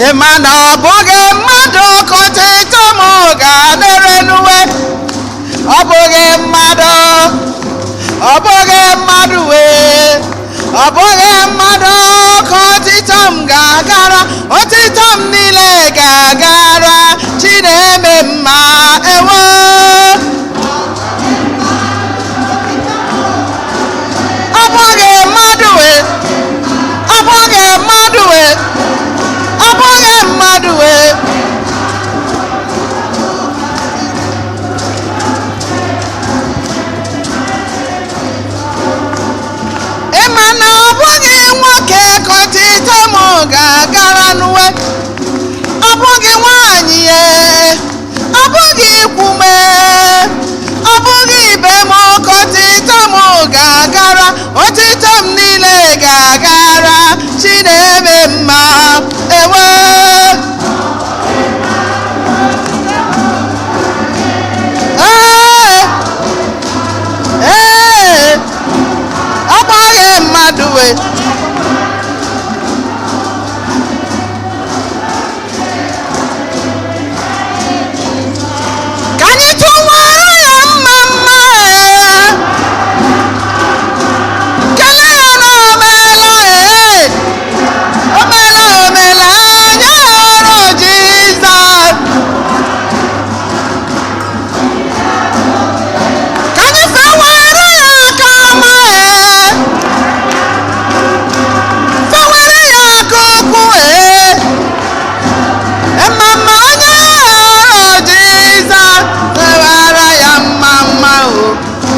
D: ịma na ọ bụghị mmadụ kọtịtọ m ga-adịrị n'uwe ọ bụghị mmadụ wee ọ bụghị mmadụ ka ọtịtọ m ga-agara ọtịtọ m niile ga-agara chi na-eme mma ewo ọ bụghị mmadụ wee ọ bụghị mmadụ wee ọ bụghị mmadụ wee ịma na ọ bụghị nwoke kọtịtọ m ga-agara n'uwe ọ bụghị nwaanyị ọ bụghị ikwu m ọ bụghị ibe m kọtịtọ m ga-agara ọtịtọ m niile ga-agara chi na-eme mma ewe ọ bụghị mmadụ wee ka anyị tụwara ya mma kelee ya na omela anya ọrụ Jizọs ka anyị fewara ya aka ọma fewara ya aka ukwu mma onye ọrụ Jizọs fewara ya mma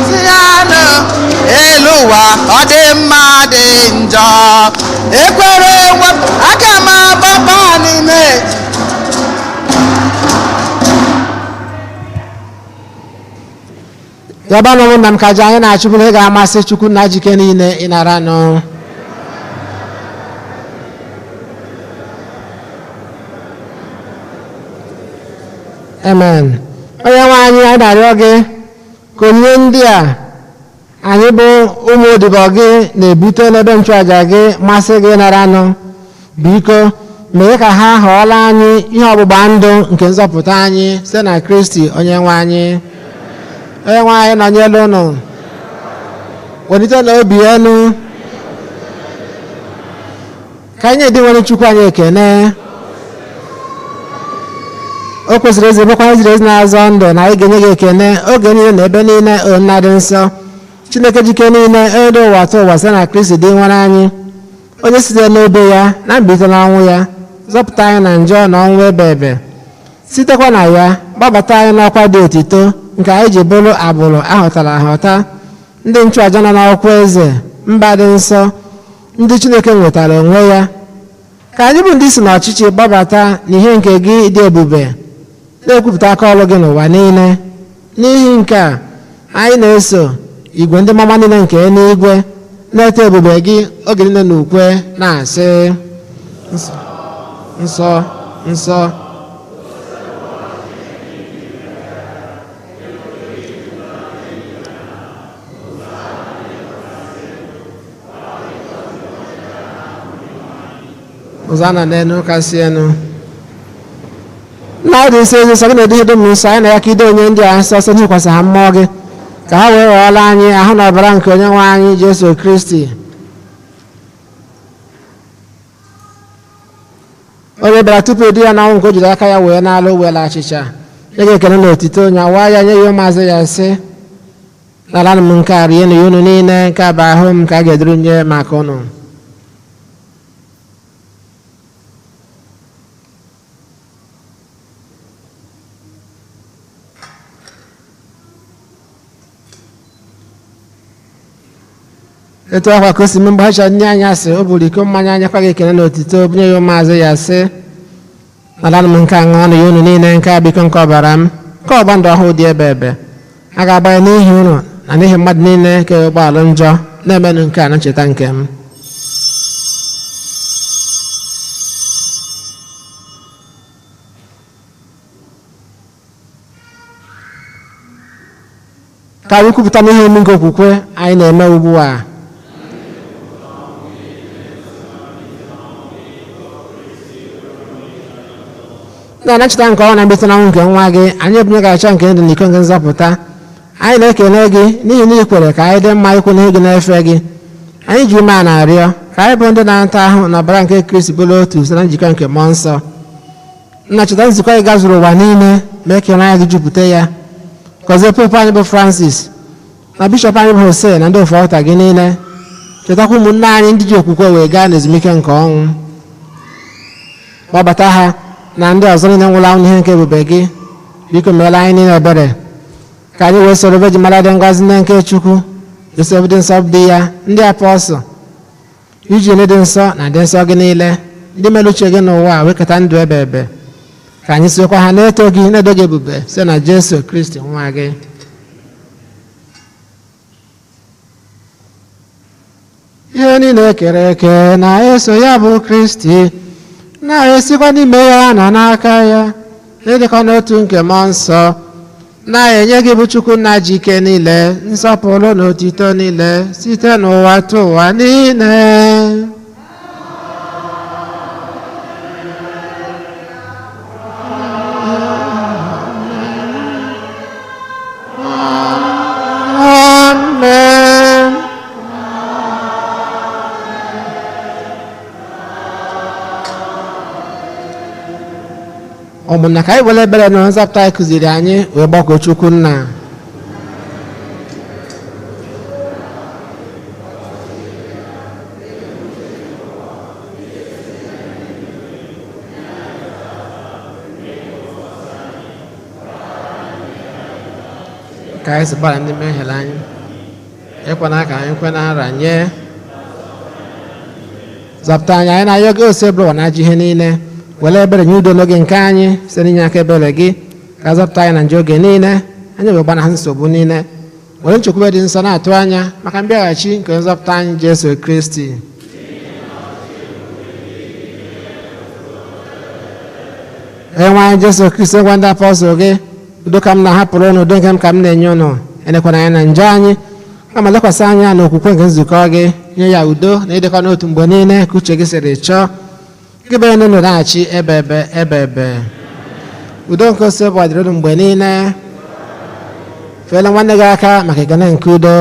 D: si ya n'elu ụwa ọ dị mma dị njọ ekwere ekwe aka m agbaba n'ime
B: yabanụ ụmụnna m ka ji anyị na-achụpụrụ ị ga-amasị Chukwu na jike niile ịnara nụ amen onye nwe anyị anyị na-arịọ gị ka onyinye ndị a anyị bụ ụmụ odibo gị na-ebute n'ebe nchụaja gị masị gị ịnara nụ biko mee ka ha ghọọla anyị ihe ọgbụgba ndụ nke nzọpụta anyị site na Kristi onye nwe anyị nọnyelu ụnụ welite n'obi elu ka anyị dị nwere Chukwu anyị ekene o kwesịrị ezi bụkwa eziri ezi na-azọ ndụ na anyị ga-enye gị ekene oge niile na ebe niile nna dị nsọ Chineke jike niile edo ụwa tụ ụwa site na Kristi dị nwere anyị onye site n'obe ya na mbilite n'ọnwụ ya zọpụta anyị na njọ na ọnwụ ebe ebe sitekwa na ya gbabata anyị n'ọkwa dị otito nke anyị ji bụrụ agbụrụ ahọtara ahọta, ndị nchụaja nọ n'ọkwa eze, mba dị nsọ, ndị Chineke nwetara onwe ya, ka anyị bụ ndị si n'ọchịchị gbabata n'ihe nke gị dị ebube, na-ekwupụta aka ọrụ gị n'ụwa niile. N'ihi nke a, anyị na-eso igwe ndị mama niile nke eluigwe na-eto ebube gị oge niile n'ukwe, na-asị: nsọ, nsọ, nsọ. Hosanna n'elu kasị elu. Nna anyị dị nsọ, ezi nsọ gị na-edu ihe dum nsọ, anyị na ya ka ide onye ndị a nsọ ọsọ n'ikwasị ha mmụọ gị, ka ha wee ghọọla anyị ahụ na ọbara nke onye nwe anyị Jesu Kristi, onye bịara tupu edu ya n'ọnwụ, nke o jiri aka ya wee n'ala wela achịcha, nye gị ekele na otito, onye awa ya nye ya ụmụazụ ya, sị: n'ala m nke a rie na ya unu niile, nke a bụ ahụ m ka a ga-eduru nye maka unu. Etu akwa ka o si mee mgbe ha chọrọ ndị anya sị, o buru iko mmanya anya, kwa gị ekele na otito, bunye ya ụmụazụ ya, sị: n'ala m nke a ṅụọ na ya unu niile, nke a biko nke ọbara m, nke ọgba ndụ ọhụụ dị ebe ebe, a ga-agba ya n'ihi unu na n'ihi mmadụ niile ka ụgbọala njọ, na-emenụ nke a na ncheta nke m. Ka anyị kwupụta n'ihe ome nke okwukwe anyị na-eme ugbu a. Na-anachita nke ọnwa na mbite n'ọnwụ nke nwa gị, anyị ebunye gị acha nke ndụ na iko nke nzọpụta. Anyị na-ekele gị n'ihi na ị kwere ka anyị dị mma ikwu n'ihe gị na-efe gị. Anyị ji ume a na-arịọ ka anyị bụ ndị na-ata ahụ na ọbara nke Kristi bụrụ otu site na njikọ nke mmụọ nsọ. Nnachita nzukọ gị gazuru ụwa niile, mee ka ịhụnanya gị jupụta ya. Gọzie Pope anyị bụ Francis na Bishọp anyị bụ Jose na ndị ofe ọta gị niile. Chetakwa ụmụnne anyị ndị ji okwukwe wee gaa n'ezumike nke ọnwụ. Gbabata ha na ndị ọzọ niile nwụrụ anwụ n'ihe nke ebube gị. Biko meela anyị niile ebere, ka anyị wee soro Virgin Mary dị ngọzi nne nke Chukwu, Josef dị nsọ dị ya, ndị apọstụl, Eugene dị nsọ na ndị nsọ gị niile, ndị mere uche gị n'ụwa wekọta ndụ ebe ebe. Ka anyị sokwa ha na-eto gị, na-edo gị ebube site na Jesu Kristi nwa gị. Ihe niile kere eke na-eso ya bụ Kristi, na-esikwa n'ime ya na n'aka ya, na-edekọ n'otu nke mmụọ nsọ, na-enye gị bụ Chukwu nna ji ike niile, nsọpụrụ na otito niile, site n'ụwa tụ ụwa niile. Ụmụnna, ka anyị were ebere na nzọpụta anyị kụziri anyị wee gbakọ Chukwu nna. Ka anyị si gbara ndị mmehie anyị, ekwana ka anyị kwe na nra nye. Zọpụta anyị, anyị na-ayọ gị ose bụrụ na ajọ ihe niile. Were ebere nye udo n'oge nke anyị site n'inye aka ebere gị, ka zọpụta anyị na njọ oge niile, anyị wee gbana ha nsogbu niile. Were nchekwube dị nsọ na-atụ anya maka mbịaghachi nke nzọpụta anyị Jesu Kristi. Enwe anyị Jesu Kristi, ngwa ndị apọstụl gị, udo ka m na-ahapụrụ unu, udo nke m ka m na-enye unu. Enekwana anyị na njọ anyị, kama lekwasị anya na okwukwe nke nzukọ gị, nye ya udo na ịdịkọ n'otu mgbe niile ka uche gị siri chọọ. Gị bụ onye nọ na-achị ebe ebe. Udo nke ose bụ ọdịrị mgbe niile. Feela nwanne gị aka maka ekele nke udo.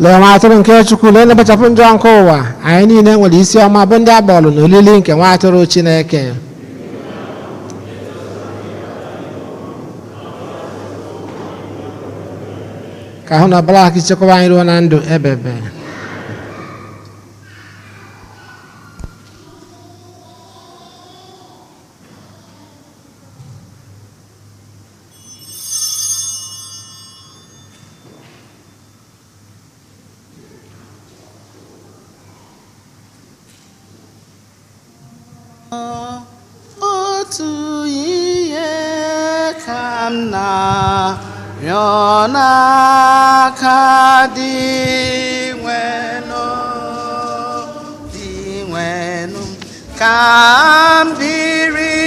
B: lee nwa atụrụ nke Chukwu lee na-ebechapụ njọ nke ụwa anyị niile nwere isi ọma bụ ndị agbọọlụ na olili nke nwa atụrụ Chineke ka ahụ na ọbara aka ichekwaba anyị ruo na ndụ ebebe.
D: Otu ihe ka m na-arịọ n'aka dị nwenụ ka m biri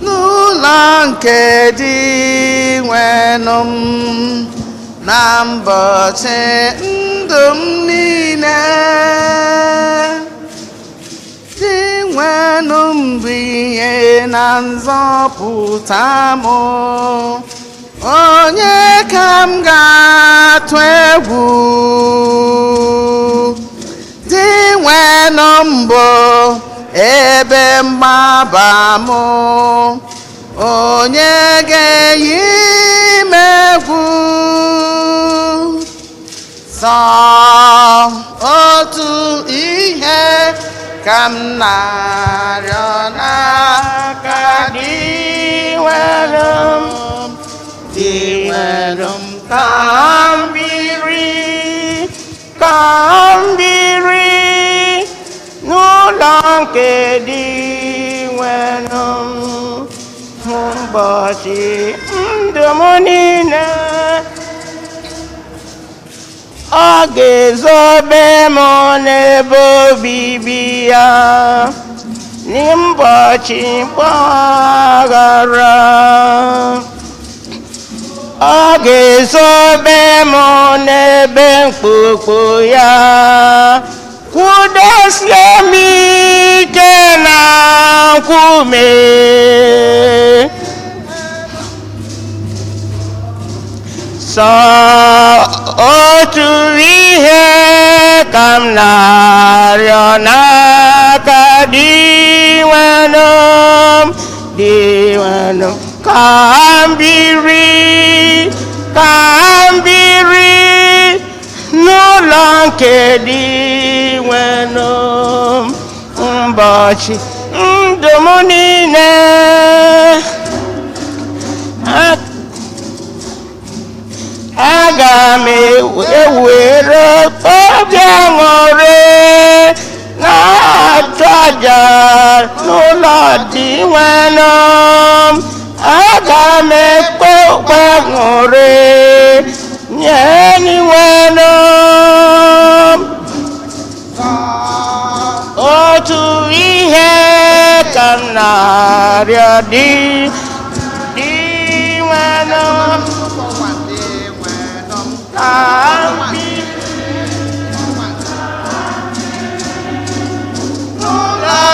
D: n'ụlọ nke dị nwenụ na mbọchị ndụ m niile. Dị nwenụ mbụ ihe na nzọpụta m, onye ka m ga-atụ egwu? Dị nwenụ mbụ ebe mgbaba m, onye ga-eyi m egwu? Sọ otu ihe ka m na-arịọ n'aka dị nwenụ m, ka m biri n'ụlọ nke dị nwenụ ụbọchị ndụ m niile. Ọ ga-ezobe m n'ebe obibi ya n'ụbọchị mgbaghara. Ọ ga-ezobe m n'ebe mkpukpu ya, kwụdosie m ike na nkume. Sọ otu ihe ka m na-arịọ n'aka dị nwenụ ka m biri n'ụlọ nke dị nwenụ ụbọchị ndụ m niile. Aga m ewere obi aṅụrị na-achụ aja n'ụlọ dị nwenụ. Aga m ekpe okpe aṅụrị nye ndị nwenụ. Otu ihe ka m na-arịọ dị nwenụ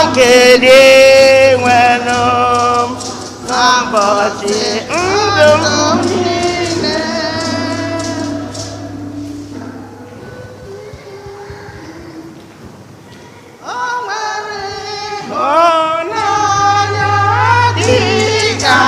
D: nke dị nwenụ n'ụbọchị ndụ m niile. O nwere ịhụnanya dị ka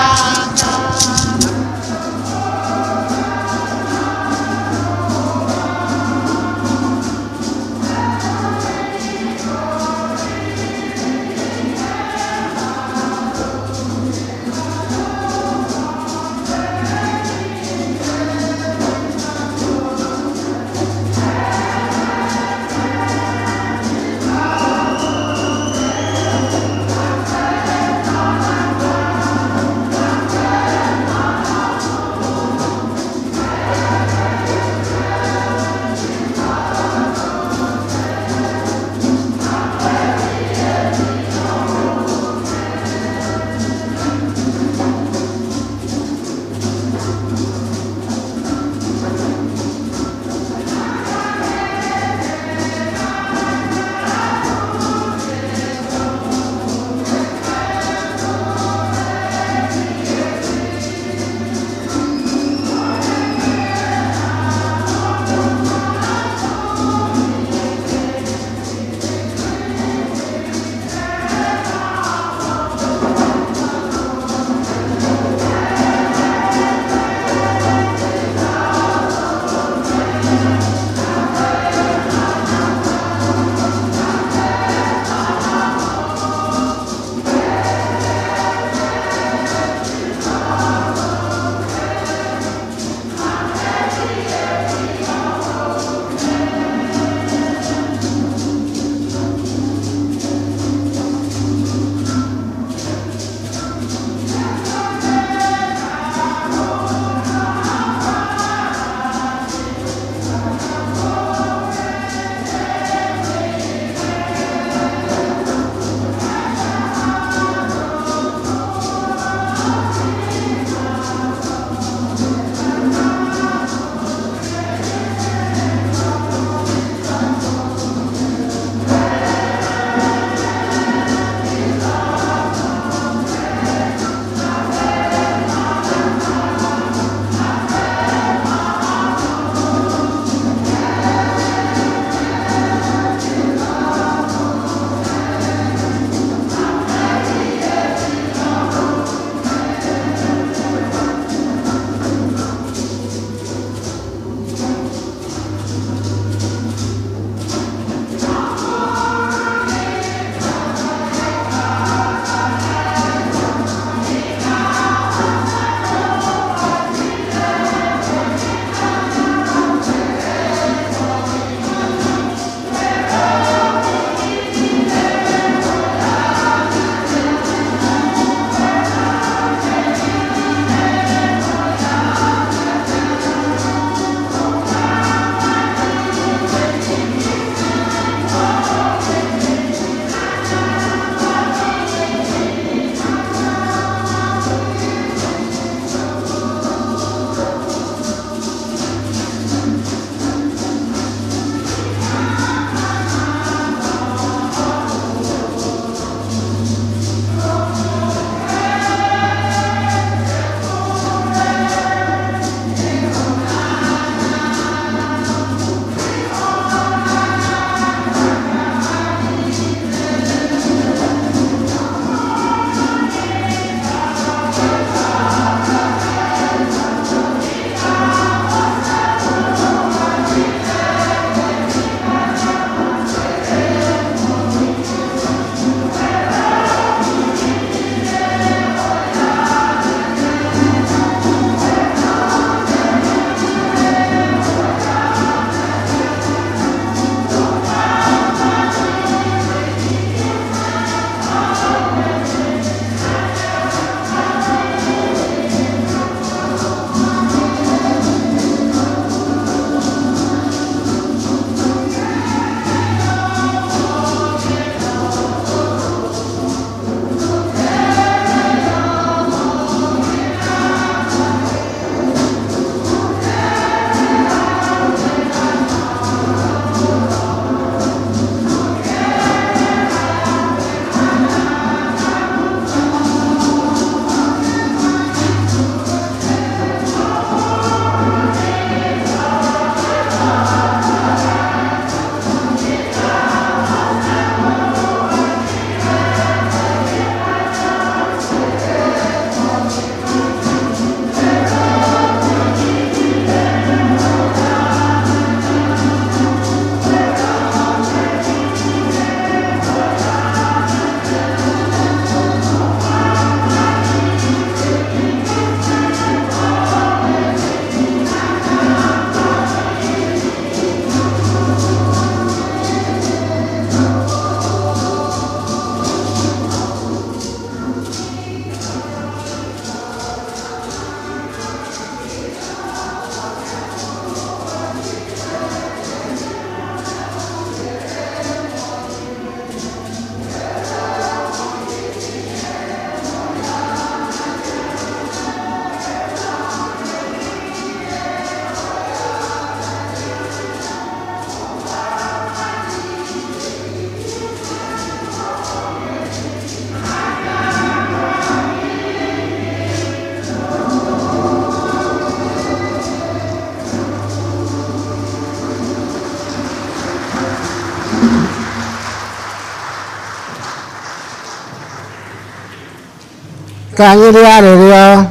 B: ka anyị rịọ arịrịọ.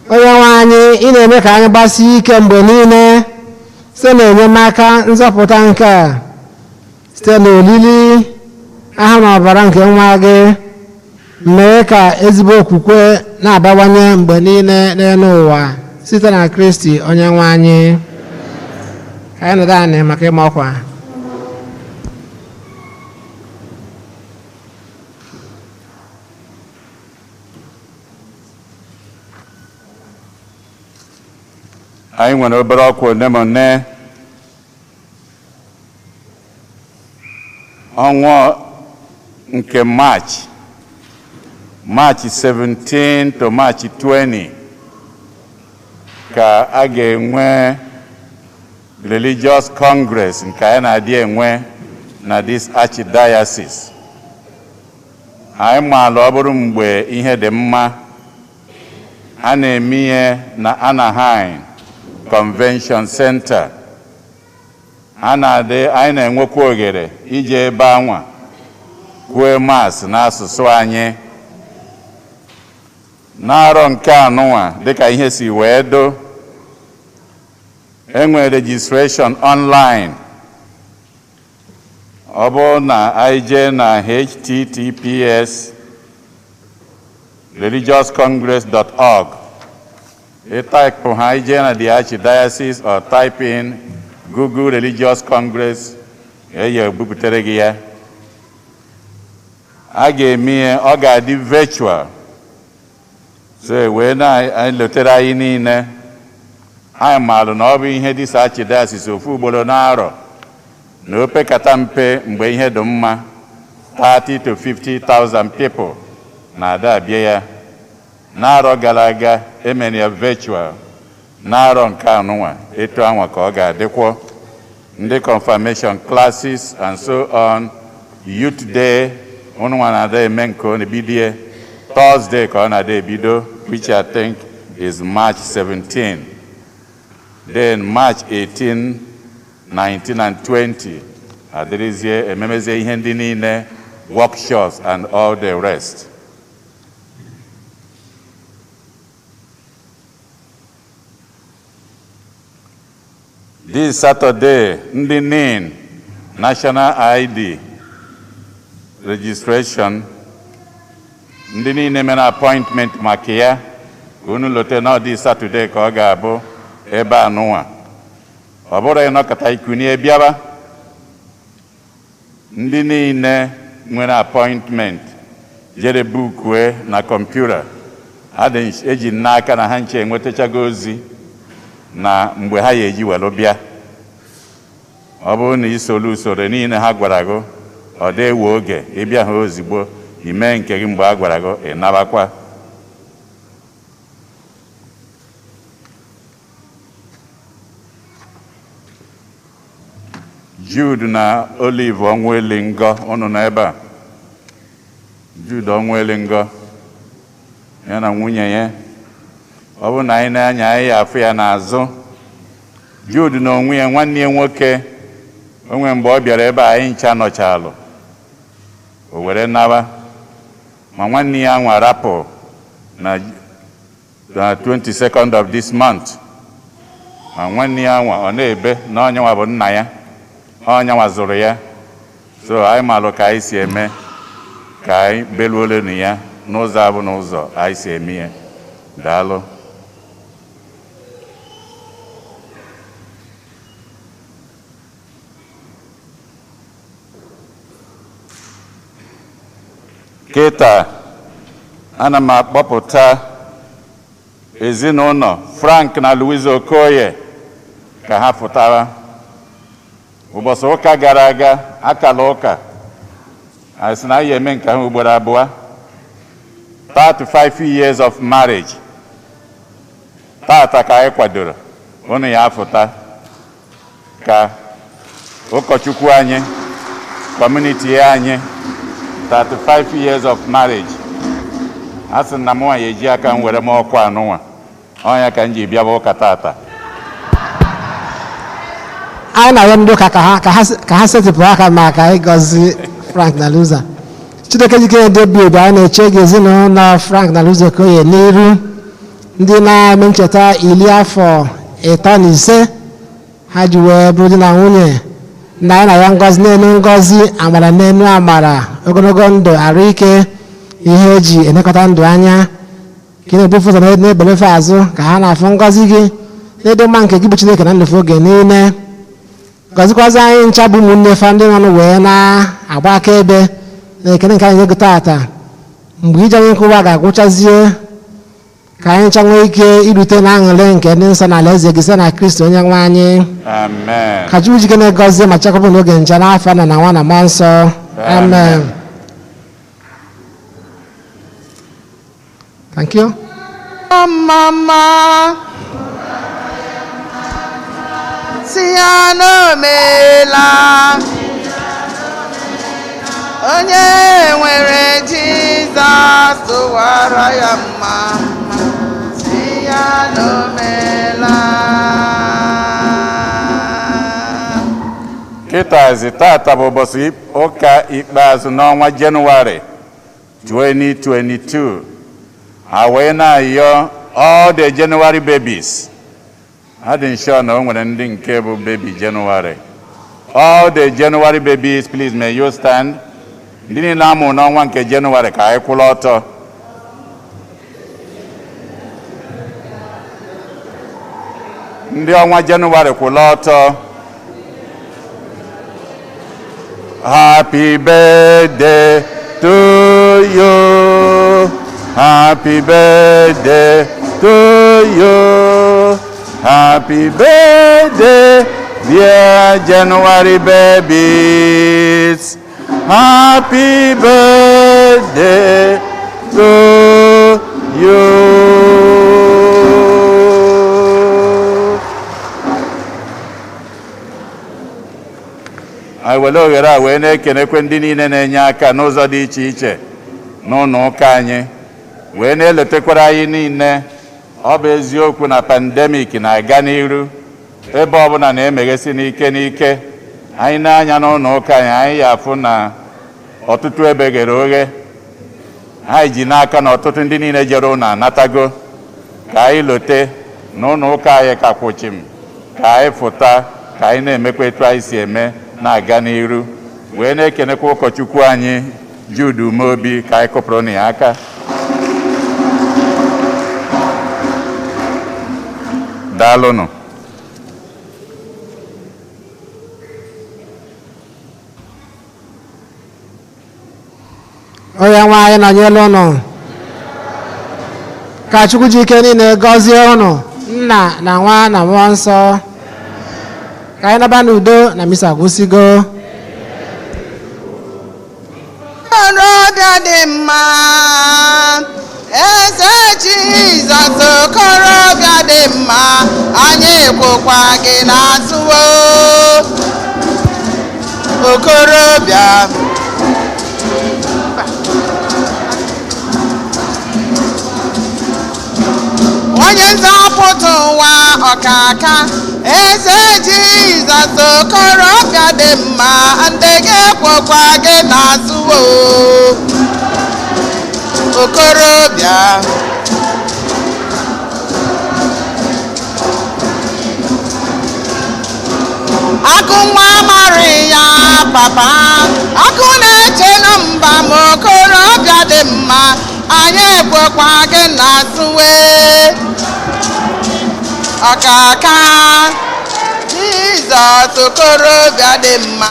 B: Onye nwe anyị, ị na-eme ka anyị gbasie ike mgbe niile site n'enyemaka nzọpụta nke a site n'olili ahụ na ọbara nke nwa gị. Mee ka ezigbo okwukwe na-abawanye mgbe niile n'elu ụwa site na Kristi onye nwe anyị. Ka anyị nọdụ anyị maka ịma ọkwa.
A: Anyị nwere obere ọkwa one ma one. Ọnwa nke March 17 to March 20 ka a ga-enwe religious congress nke anyị na-adị enwe na this archdiocese. Anyị maara ọ bụrụ mgbe ihe dị mma, a na-eme ihe na Anaheim Convention Center. Anyị na-enwekwa oghere ije ebe anwa kwuo mass n'asụsụ anyị. N'arọ nke anụnwa dịka ihe si wee do, enwe registration online. Ọ bụ na anyị jee na https://religiouscongress.org, type ha ije na the Archdiocese or type in Google Religious Congress, buputere gị ya. A ga-eme ọ ga-adị virtual, so wee na-elotere anyị niile. Anyị maara na ọ bụ ihe dị Archdiocese ofu ugboro n'arọ na opekata mpe mgbe ihe dị mma 30 to 50,000 people na-ada abịa ya. N'arọ gara aga emere ya virtual. N'arọ nke anụnwa etu anwa ka ọ ga-adịkwa. Ndị confirmation classes and so on, youth day ụnụnwa na-ada eme nke ọ na-ebido Thursday ka ọ na-ada ebido, which I think is March 17. Then March 18, 19 and 20 adịrịzie ememezie ihe ndị niile, workshops and all the rest. This Saturday, ndị NIN National ID registration, ndị niile mere appointment maka ya, unu lote na this Saturday ka ọ ga-abụ ebe anụnwa. Ọ bụrụ ịnọkọta ikunie bịaba, ndị niile nwere appointment jere bukwe na kọmputa, eji n'aka na ha nche enwetachago ozi na mgbe ha ya eji welu bịa. Ọ bụrụ na isolu usoro niile ha gwara gị, ọ dị ewe oge ịbịa ha ozigbo, ime nke gị mgbe a gwara gị ịnabakwa. Jude na Olive Onwelingo unu n'ebe a. Jude Onwelingo ya na nwunye ya. Ọ bụ na anyị na-anya anyị afụ ya n'azụ. Jude na onwe ya nwanne ya nwoke, onwe mgbe ọ bịara ebe anyị ncha nọchalụ, o were naba, ma nwanne ya nwa rapụ na 22nd of this month. Ma nwanne ya nwa ọ na-ebe na onyenwa bụ nna ya, onyenwa zụrụ ya. So anyị malụ ka anyị si eme ka anyị beluole na ya n'ụzọ abụ n'ụzọ anyị si eme ya. Daalụ. Kịta ana m akpọpụta ezinụlọ Frank na Louise Okoye ka ha pụtara. Ụbọchị ụka gara aga akala ụka anyị sị na anyị eme nke ha ugboro abụọ. 35 years of marriage. Tata ka anyị kwadoro unu ya afụta ka ụkọchukwu anyị, community anyị, 35 years of marriage. A sị na mụnwa ya eji aka m were m ọkwa anụnwa, ọnya ka m ji bịaba ụka tata.
B: Anyị na-arịọ ndị ụka ka ha setịpụ aka maka ịgọzi Frank na Louise. Chineke jikere dobi obi anyị na-eche gị ezinụlọ Frank na Luzokoye n'iru ndị na-eme ncheta 35 ha ji wee bụrụ di na nwunye na anyị na ya ngọzi n'elu ngọzi, amara n'elu amara, ogologo ndụ, arụ ike, ihe eji elekọta ndụ anya, ka ị na-ebufe ụzọ na-ebelefe azụ, ka ha na-afụ ngọzi gị n'ịdị mma nke gị bụ Chineke na nlefe oge niile. Gọzikwazi anyị ncha bụ ụmụnne fa ndị nọ wee na-agba akaebe na ekene nke anyị ego taata, mgbe ije anyị nkwụwa ga-agwụchazie, ka anyị ncha nwee ike irute na aṅụrị nke ndị nsọ na alaeze gị site na Kristo onye nwe anyị.
A: Amen.
B: Ka Chukwu jike na-egọzie ma chekwaba n'oge ncha n'afọ na nwa na mmụọ nsọ. Amen. Thank you.
D: Mama Siano mela onye nwere Jizọs tụwara ya mma. Siano mela
A: Kịtazi tata bụ ụbọchị ụka ikpeazụ n'ọnwa Jenụwarị 2022. Wee na-ayọ all the January babies. I didn't sure na o nwere ndị nke bụ baby January. All the January babies, please may you stand. Ndị niile amụ n'ọnwa nke January ka anyị kwụrụ ọtọ. Ndị ọnwa January kwụrụ ọtọ. Happy birthday to you. Happy birthday to you. Happy birthday, dear January babies. Happy birthday to you. I will look at when I can equindini and yaka n'ụzọ dị iche iche n'ụlọ ụka anyị. Wee na-eletekwara anyị niile, ọ bụ eziokwu na pandemic na-aga n'iru, ebe ọbụla na-emeghesi n'ike n'ike. Anyị na-anya n'ụlọ ụka anyị ya-afụ na ọtụtụ ebe ghere oghe. Anyị ji n'aka na ọtụtụ ndị niile jere ụlọ anatago, ka anyị lote n'ụlọ ụka anyị ka kwụchim, ka anyị fụta, ka anyị na-emekwa etu anyị si eme na-aga n'iru. Wee na-ekenekwa ụkọchukwu anyị Jude Umeobi ka anyị kụpụrụ na ya aka. Daalụnụ.
B: Onye nwe anyị nọnyere ụnụ. Ka Chukwu ji ike niile gọzie ụnụ, Nna na Nwa na Mmụọ Nsọ. Ka anyị naba n'udo na misa gwụsigo.
D: okorobịa dị mma, eze Jizọs okorobịa dị mma, anyị kwụkwa gị n'azụ okorobịa. Onye nzọpụta ụwa ọkaka, eze Jizọs okorobịa dị mma, ndị ga-ekwekwa gị n'azụ okorobịa. Akụ nwa Maria papa, akụ na-eche na mba m okorobịa dị mma, anyị ekwekwa gị n'azụ ọkaka. Jizọs okorobịa dị mma.